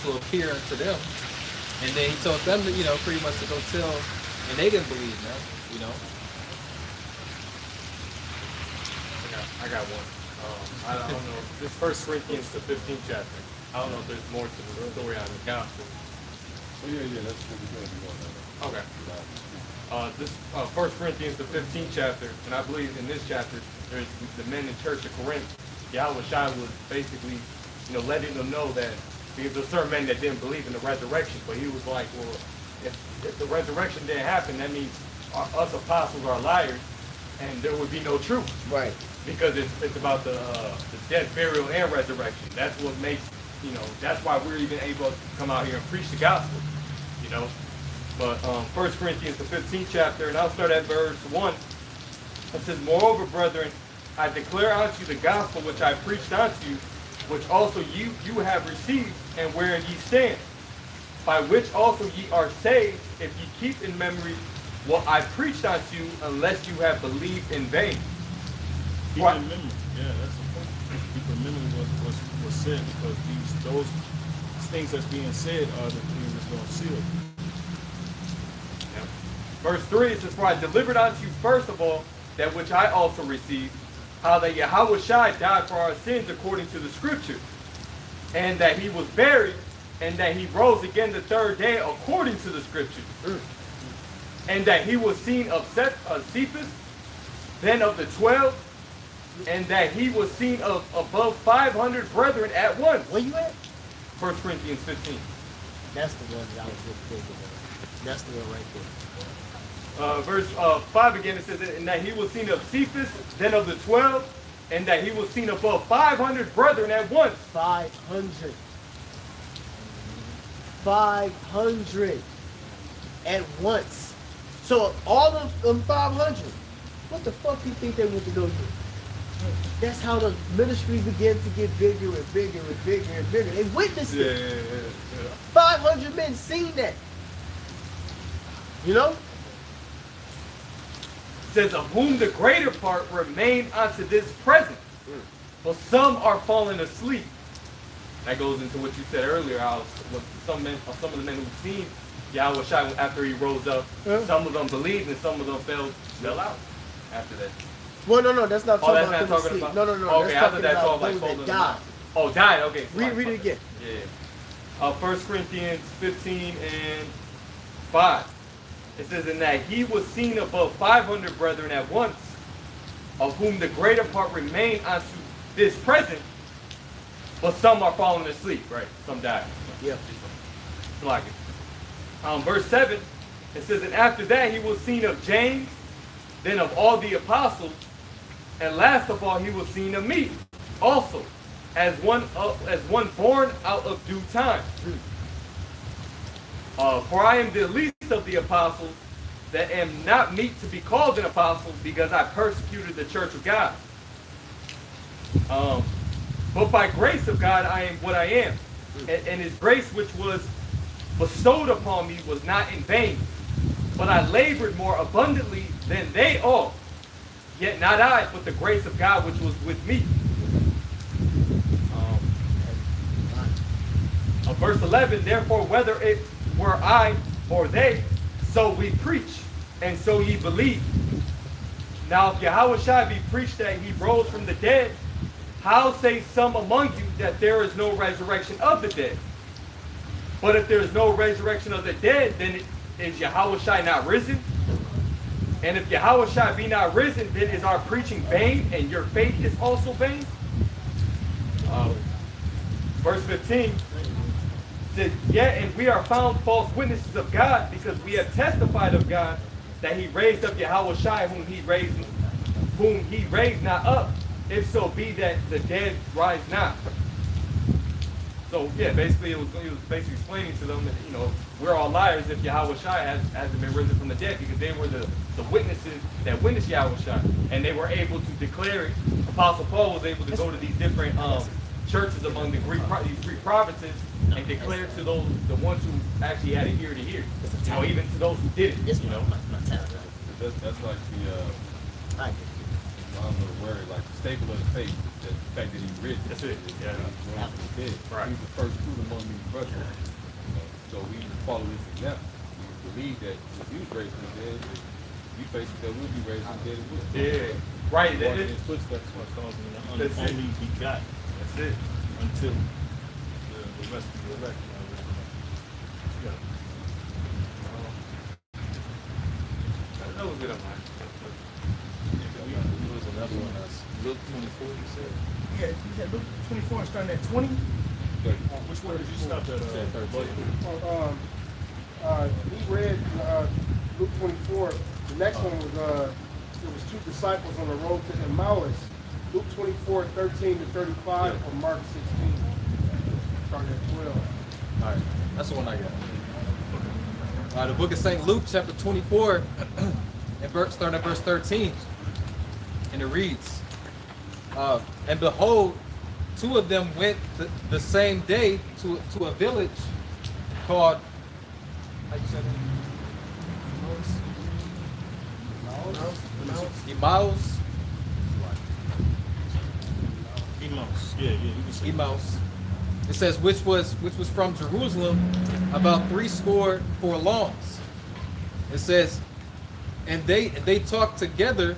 to appear unto them, and then he told them to, you know, pretty much to go tell, and they didn't believe them, you know. I got one. I don't know. This 1 Corinthians, the 15th chapter. I don't know if there's more to the story on the gospel. Oh, yeah, that's what we're going to be on. Okay. This 1 Corinthians, the 15th chapter, and I believe in this chapter, there's the men in church of Corinth. Yahweh Shai was basically, you know, letting them know that because there's certain men that didn't believe in the resurrection, but he was like, well, if the resurrection didn't happen, that means us apostles are liars, and there would be no truth. Right. Because it's about the death, burial, and resurrection. That's what makes, you know, that's why we're even able to come out here and preach the gospel, you know. But 1 Corinthians, the 15th chapter, and I'll start at verse 1. It says, "Moreover, brethren, I declare unto you the gospel which I preached unto you, which also you have received, and wherein ye stand, by which also ye are saved, if ye keep in memory what I preached unto you, unless you have believed in vain." Keep in memory. Yeah, that's the point. Keep in memory what was said, because those things that's being said are the things that's going to seal. Yep. Verse 3, it says, "For I delivered unto you first of all that which I also received, how that Yahweh Shai died for our sins according to the scripture, and that he was buried, and that he rose again the third day according to the scripture, and that he was seen of Cephas, then of the 12, and that he was seen of above 500 brethren at once." Where you at? 1 Corinthians 15. That's the one that I was thinking of. That's the one right there. Verse 5 again, it says, "And that he was seen of Cephas, then of the 12, and that he was seen above 500 brethren at once." 500. 500 at once. So all of them 500. What the fuck do you think they went to go do? That's how the ministry began to get bigger and bigger and bigger and bigger. They witnessed it. 500 men seen that. You know? It says, "Of whom the greater part remain unto this present, but some are fallen asleep." That goes into what you said earlier, how some of the men who've seen Yahweh Shai after he rose up, some of them believed and some of them fell out after that. Well, no, that's not talking That's about not them talking asleep. about. No. Okay, That's I thought talking that's all about like those falling that in died. line. Oh, died. Okay. Read it again. Yeah. 1 Corinthians 15 and 5. It says, in that he was seen above 500 brethren at once, of whom the greater part remain unto this present, but some are fallen asleep, right? Some died. Yeah. It's like it. Verse 7, it says, and after that he was seen of James, then of all the apostles, and last of all he was seen of me, also, as one born out of due time. For I am the least of the apostles, that am not meet to be called an apostle, because I persecuted the church of God. But by grace of God I am what I am, and his grace which was bestowed upon me was not in vain, but I labored more abundantly than they all. Yet not I, but the grace of God which was with me. Verse 11, therefore whether it were I or they, so we preach, and so ye believe. Now if Yahushua be preached that he rose from the dead, how say some among you that there is no resurrection of the dead? But if there is no resurrection of the dead, then is Yahushua not risen? And if Yahushua be not risen, then is our preaching vain, and your faith is also vain? Verse 15 says, yet and we are found false witnesses of God, because we have testified of God that he raised up Yahushua, whom he raised not up, if so be that the dead rise not. So yeah, basically he was basically explaining to them that, you know, we're all liars if Yahushua hasn't been risen from the dead, because they were the witnesses that witnessed Yahushua, and they were able to declare it. Apostle Paul was able to go to these different churches among these Greek provinces and declare to the ones who actually had an ear to hear, you know, even to those who didn't, you know. That's like the I don't know the word, like the staple of the faith, the fact that he risen. That's it. Yeah. Right. He's the first fruit among these brothers. So we follow this example. We believe that if he was raised from the dead, we face that we'll be raised from the dead as well. Yeah. Right. Walking in his footsteps was causing the only begotten. That's it. Until the rest of the election. Yeah. That was good on mine. There was another one that's Luke 24, you said? Yeah, you said Luke 24 starting at 20. Which one did you stop at? He read Luke 24. The next one was there was two disciples on the road to Emmaus. Luke 24, 13 to 35, or Mark 16, starting at 12. All right, that's the one I got. The book of St. Luke, chapter 24, and starting at verse 13. And it reads, and behold, two of them went the same day to a village called, how you say that? Emmaus. Yeah, you can say Emmaus. It says which was from Jerusalem about 80 furlongs. It says, and they talked together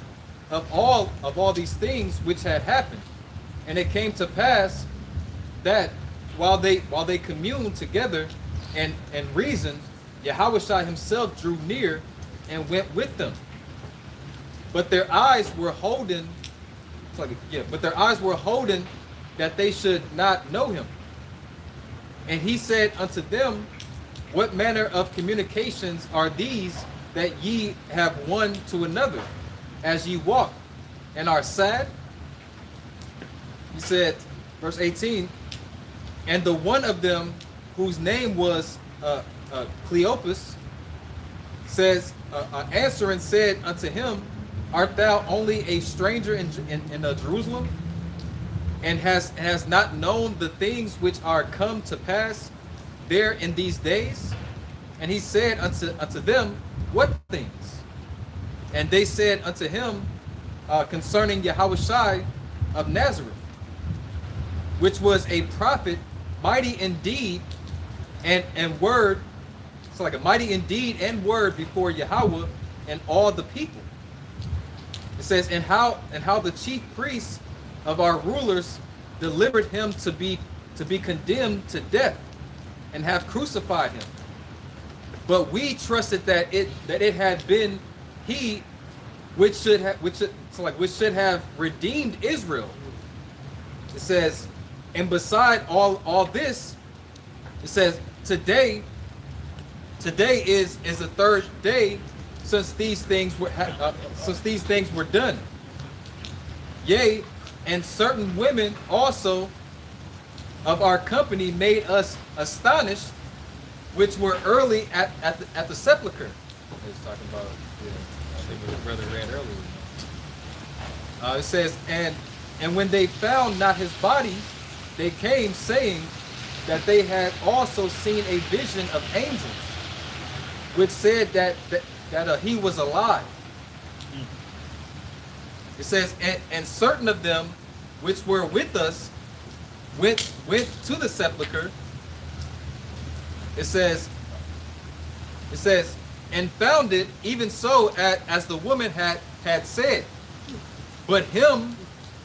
of all these things which had happened. And it came to pass that while they communed together and reasoned, Yahushua himself drew near and went with them. But their eyes were holden, that they should not know him. And he said unto them, what manner of communications are these that ye have one to another, as ye walk, and are sad? He said, verse 18, and the one of them, whose name was Cleopas, says, answering said unto him, art thou only a stranger in Jerusalem, and has not known the things which are come to pass there in these days? And he said unto them, what things? And they said unto him, concerning Yahushua of Nazareth, which was a prophet, mighty in deed and word. It's like a mighty in deed and word before Yahweh and all the people. It says, and how the chief priests of our rulers delivered him to be condemned to death, and have crucified him. But we trusted that it had been he which should have redeemed Israel. It says, and beside all this, it says today is the third day since these things were done. Yea, and certain women also of our company made us astonished, which were early at the sepulchre. It's talking about, I think it was brother read earlier. It says, and when they found not his body, they came saying that they had also seen a vision of angels, which said that he was alive. It says, and certain of them which were with us went to the sepulchre. It says, and found it even so as the woman had said, but him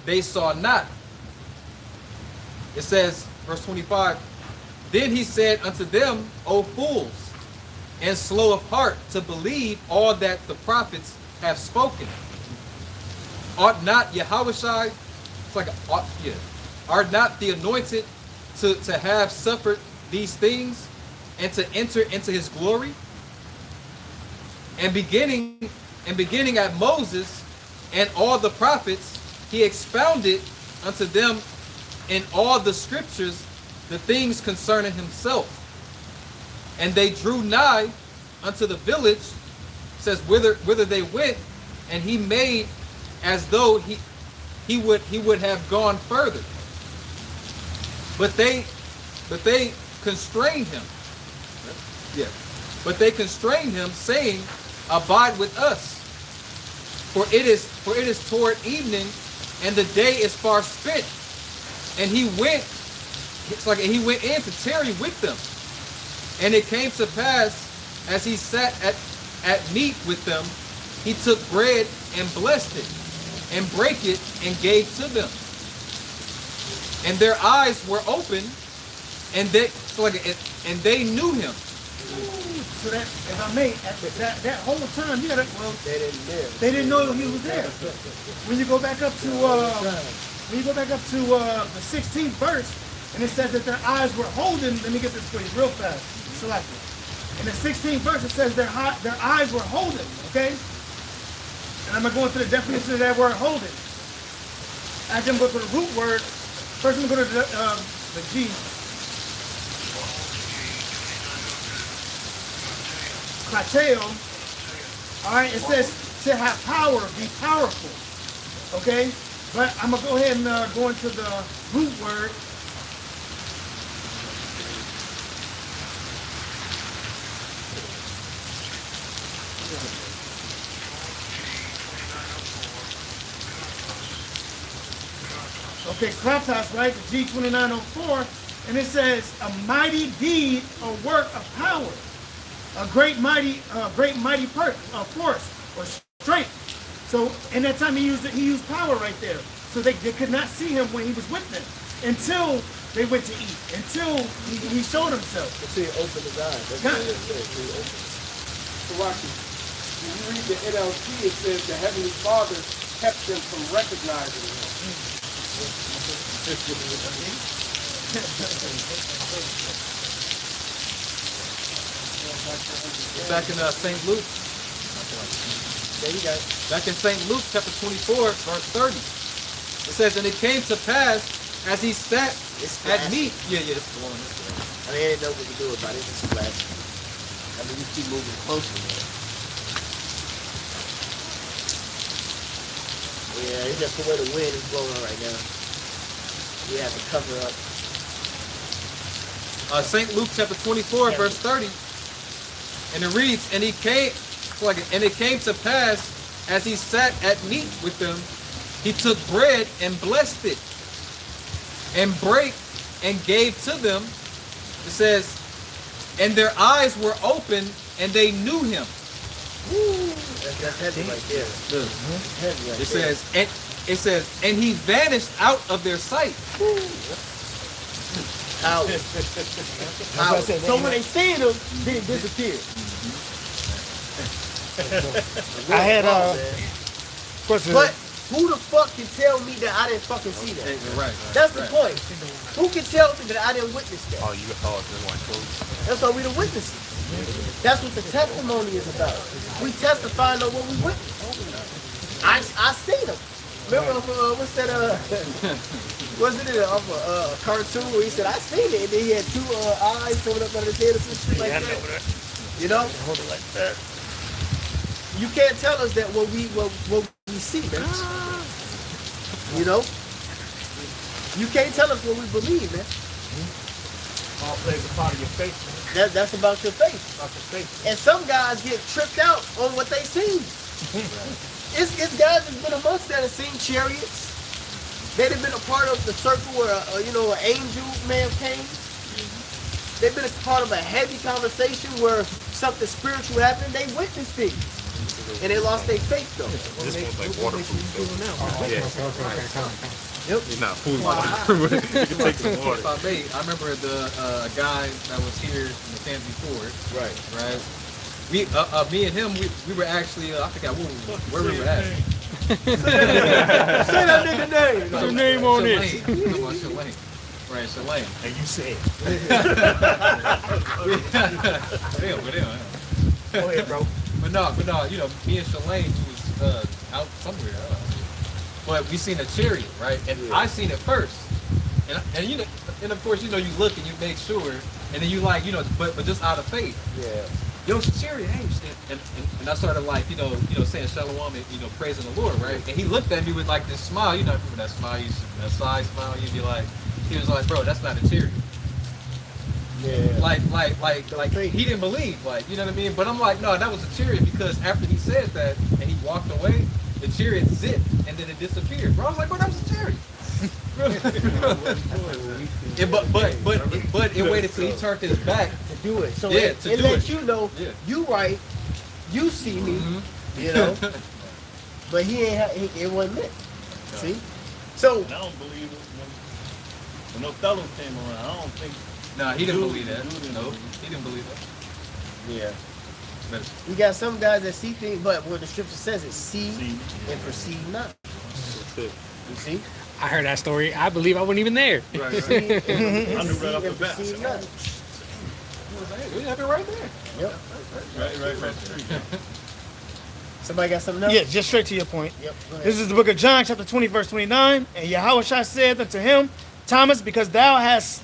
they saw not. It says, verse 25, then he said unto them, O fools, and slow of heart to believe all that the prophets have spoken. Ought not Yahushai, it's like are not the anointed to have suffered these things and to enter into his glory? And beginning at Moses and all the prophets, he expounded unto them in all the scriptures the things concerning himself. And they drew nigh unto the village, says whither they went, and he made as though he would have gone further. But they constrained him. Yeah. But they constrained him, saying, abide with us. For it is toward evening, and the day is far spent. And he went in to tarry with them. And it came to pass, as he sat at meat with them, he took bread and blessed it, and brake it, and gave to them. And their eyes were open, and they knew him. So that, if I may, that whole time, they didn't know he was there. When you go back up to the 16th verse, and it says that their eyes were holding. Let me get this for you real fast. Select it. In the 16th verse, it says their eyes were holding. Okay, and I'm gonna go into the definition of that word holding. I can go to the root word. First, I'm gonna go to the G. Krateo. All right, it says to have power, be powerful. Okay, but I'm gonna go ahead and go into the root word. Okay, kratos, right? The G2904, and it says a mighty deed, a work of power, a great mighty force or strength. So in that time he used power right there. So they could not see him when he was with them until they went to eat, until he showed himself. Until he opened his eyes. So watch it. When you read the NLT, it says the Heavenly Father kept them from recognizing him. Back in St. Luke. There you go. Back in St. Luke chapter 24, verse 30. It says, and it came to pass as he sat at meat. Yeah, it's the one. I mean, I didn't know what to do about it. It's splash. I mean, you keep moving closer, man. Yeah, it's just the way the wind is blowing right now. We have to cover up. St. Luke chapter 24, verse 30. And it reads, and it came to pass as he sat at meat with them, he took bread and blessed it, and brake and gave to them. It says, and their eyes were open, and they knew him. Woo, that's heavy right there. That's heavy right there. It says, and he vanished out of their sight. Power. Power. So when they seen him, then he disappeared. I had man. question. But who the fuck can tell me that I didn't fucking see that? Right. That's the point. Who can tell me that I didn't witness that? Oh, this one too. That's why we the witnesses. That's what the testimony is about. We testify on what we witnessed. I seen them. Remember, what's that? Wasn't it off a cartoon where he said, "I seen it," and then he had two eyes coming up out of his head or some shit like that. You know? Hold it like that. You can't tell us that what we see, man. You know? You can't tell us what we believe, man. All plays a part of your faith, man. That's about your faith. About your faith. And some guys get tripped out on what they see. It's guys that's been amongst that have seen chariots. They've been a part of the circle where an angel may have came. They've been a part of a heavy conversation where something spiritual happened. They witnessed things. And they lost their faith though. This one's like waterproof. Yep. It's not food. You can take some water. If I may, I remember the guy that was here in the family before. Right. Me and him, we were actually I forgot where we were at. Say that nigga name. What's your name on this? Shalane. Right, Shalane. And you said. Go ahead, bro. But no, me and Shalane was out somewhere. But we seen a chariot, right? And I seen it first. And of course, you look and you make sure, and then you but just out of faith. Yeah. Yo, it's a chariot, hey, and I started saying shalom and praising the Lord, right? And he looked at me with like this smile, remember that smile, that side smile, he was like, bro, that's not a chariot. Yeah. Like he didn't believe, you know what I mean? But I'm like, no, that was a chariot because after he said that and he walked away, the chariot zipped and then it disappeared. Bro, I was like, bro, that was a chariot. but it waited till he turned his back To do it. So Yeah, it to do lets it. you know you right, you see me, but it wasn't it. See? So And I don't believe it when Othello came around. I don't think. Nah, he didn't Dude, believe that. dude, No, he didn't believe that. yeah. But You got some guys that see things, but when the scripture says it, see and perceive not. You see? I heard that story. I believe I wasn't even there. right. See and I knew see right off the and bat. perceive not. We have it right there. Yep. Right. Somebody got something else? Yeah, just straight to your point. Yep. Go ahead. This is the book of John, chapter 20, verse 29. And Yahushua said unto him, Thomas, because thou hast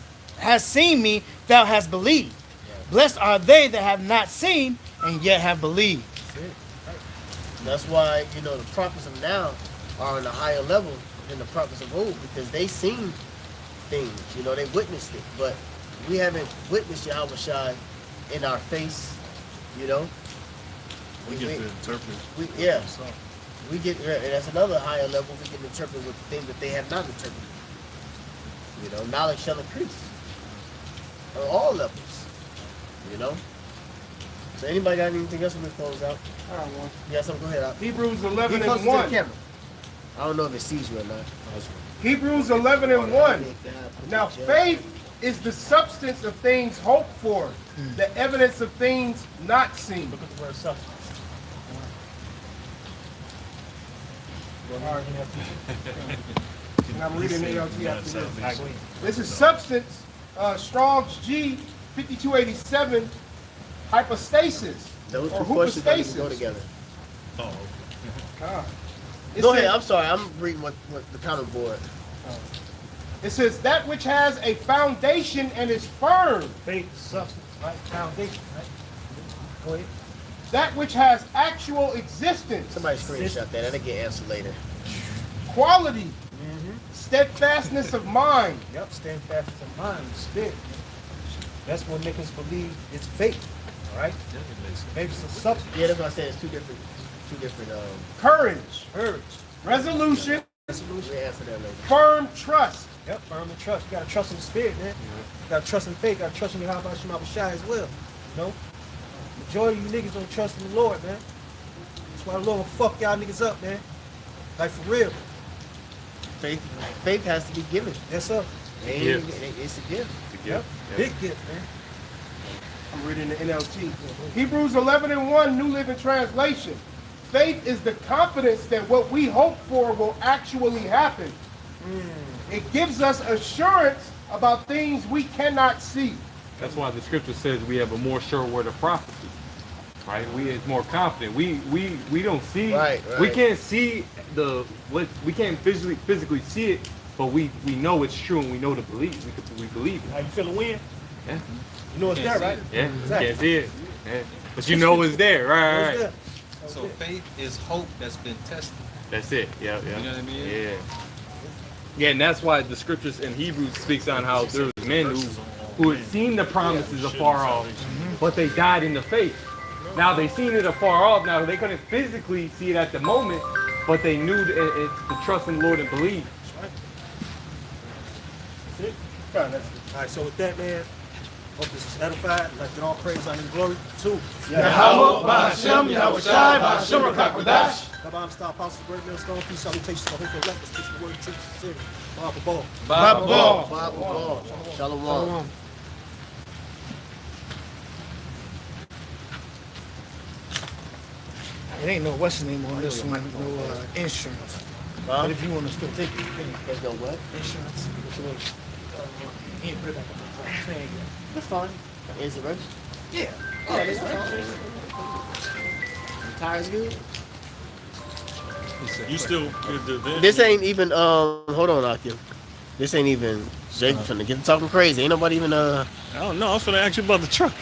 seen me, thou hast believed. Blessed are they that have not seen and yet have believed. That's why, the prophets of now are on a higher level than the prophets of old because they seen things, they witnessed it. But we haven't witnessed Yahushua in our face, We get to interpret. We get, and that's another higher level. We can interpret with things that they have not interpreted. Knowledge shall increase on all levels. So anybody got anything else when we close out? I got one. You got something? Go ahead. Out. Hebrews Be 11 closer and to the 1. camera. I don't know if it sees you or not. Hebrews 11 and 1. Now faith is the substance of things hoped for, the evidence of things not seen. Look at the word substance. And I'm reading ALT after this. I agree. This is substance, Strong's G 5287, hypostasis. Those or two questions don't even go hypostasis. together. It Go says- ahead. I'm sorry. I'm reading what the comment board. It says that which has a foundation and is firm, Faith is substance, right? Foundation, right? Go ahead. that which has actual existence, Somebody screenshot that. That'll get answered later. quality, steadfastness of mind. Yep, stand fast in mind and spirit. That's what makes us believe it's faith. All right? Faith is a substance. Yeah, that's what I said. It's two different Courage, Courage. resolution, we'll answer that later. firm trust. Yep, firm and trust. You gotta trust in the spirit, man. You gotta trust in faith. You gotta trust in Yahweh Shai as well. Majority of you niggas don't trust in the Lord, man. That's why the Lord will fuck y'all niggas up, man. Like for real. Faith has to be given. Yes, sir. It's a gift. Yep. Big gift, man. I'm reading the NLT. Hebrews 11:1, New Living Translation. Faith is the confidence that what we hope for will actually happen. It gives us assurance about things we cannot see. That's why the scripture says we have a more sure word of prophecy. Right? We is more confident. We don't see. Right. We can't see we can't physically see it, but we know it's true and we know to believe. We believe it. How you feel the wind? Yeah. You know it's there, right? Yeah. Exactly. Can't see it. Yeah. But you know it's there. Right. It's Right. there. So faith is hope that's been tested. That's it. Yeah. Yeah. You know what I mean? Yeah. Yeah, and that's why the scriptures in Hebrews speaks on how there was men who had seen the promises afar off, but they died in the faith. Now they seen it afar off. Now they couldn't physically see it at the moment, but they knew to trust in the Lord and believe. All right, so with that, man, hope this is edified. Let's get all praise, honor, and glory to Yahweh, Ba'ashem, Yahweh Shai, Ba'ashem, Rakakwadash. Kabam, Star, Apostles, Great Millstone, peace, salutations, to the whole records, teach the word, truth, sincerity. Baba Ball. Baba Ball. Bible ball. Shalom. It ain't no what's the name on this one, no insurance. But if you want to still take it, you can. There's no what? Insurance. You can put it back on the thing. That's fine. Is it right? Yeah. Yeah, it's fine. Tires good? You still This ain't even hold on, Akim. This ain't even Jake finna get talking crazy. Ain't nobody even I don't know. I was gonna ask you about the truck.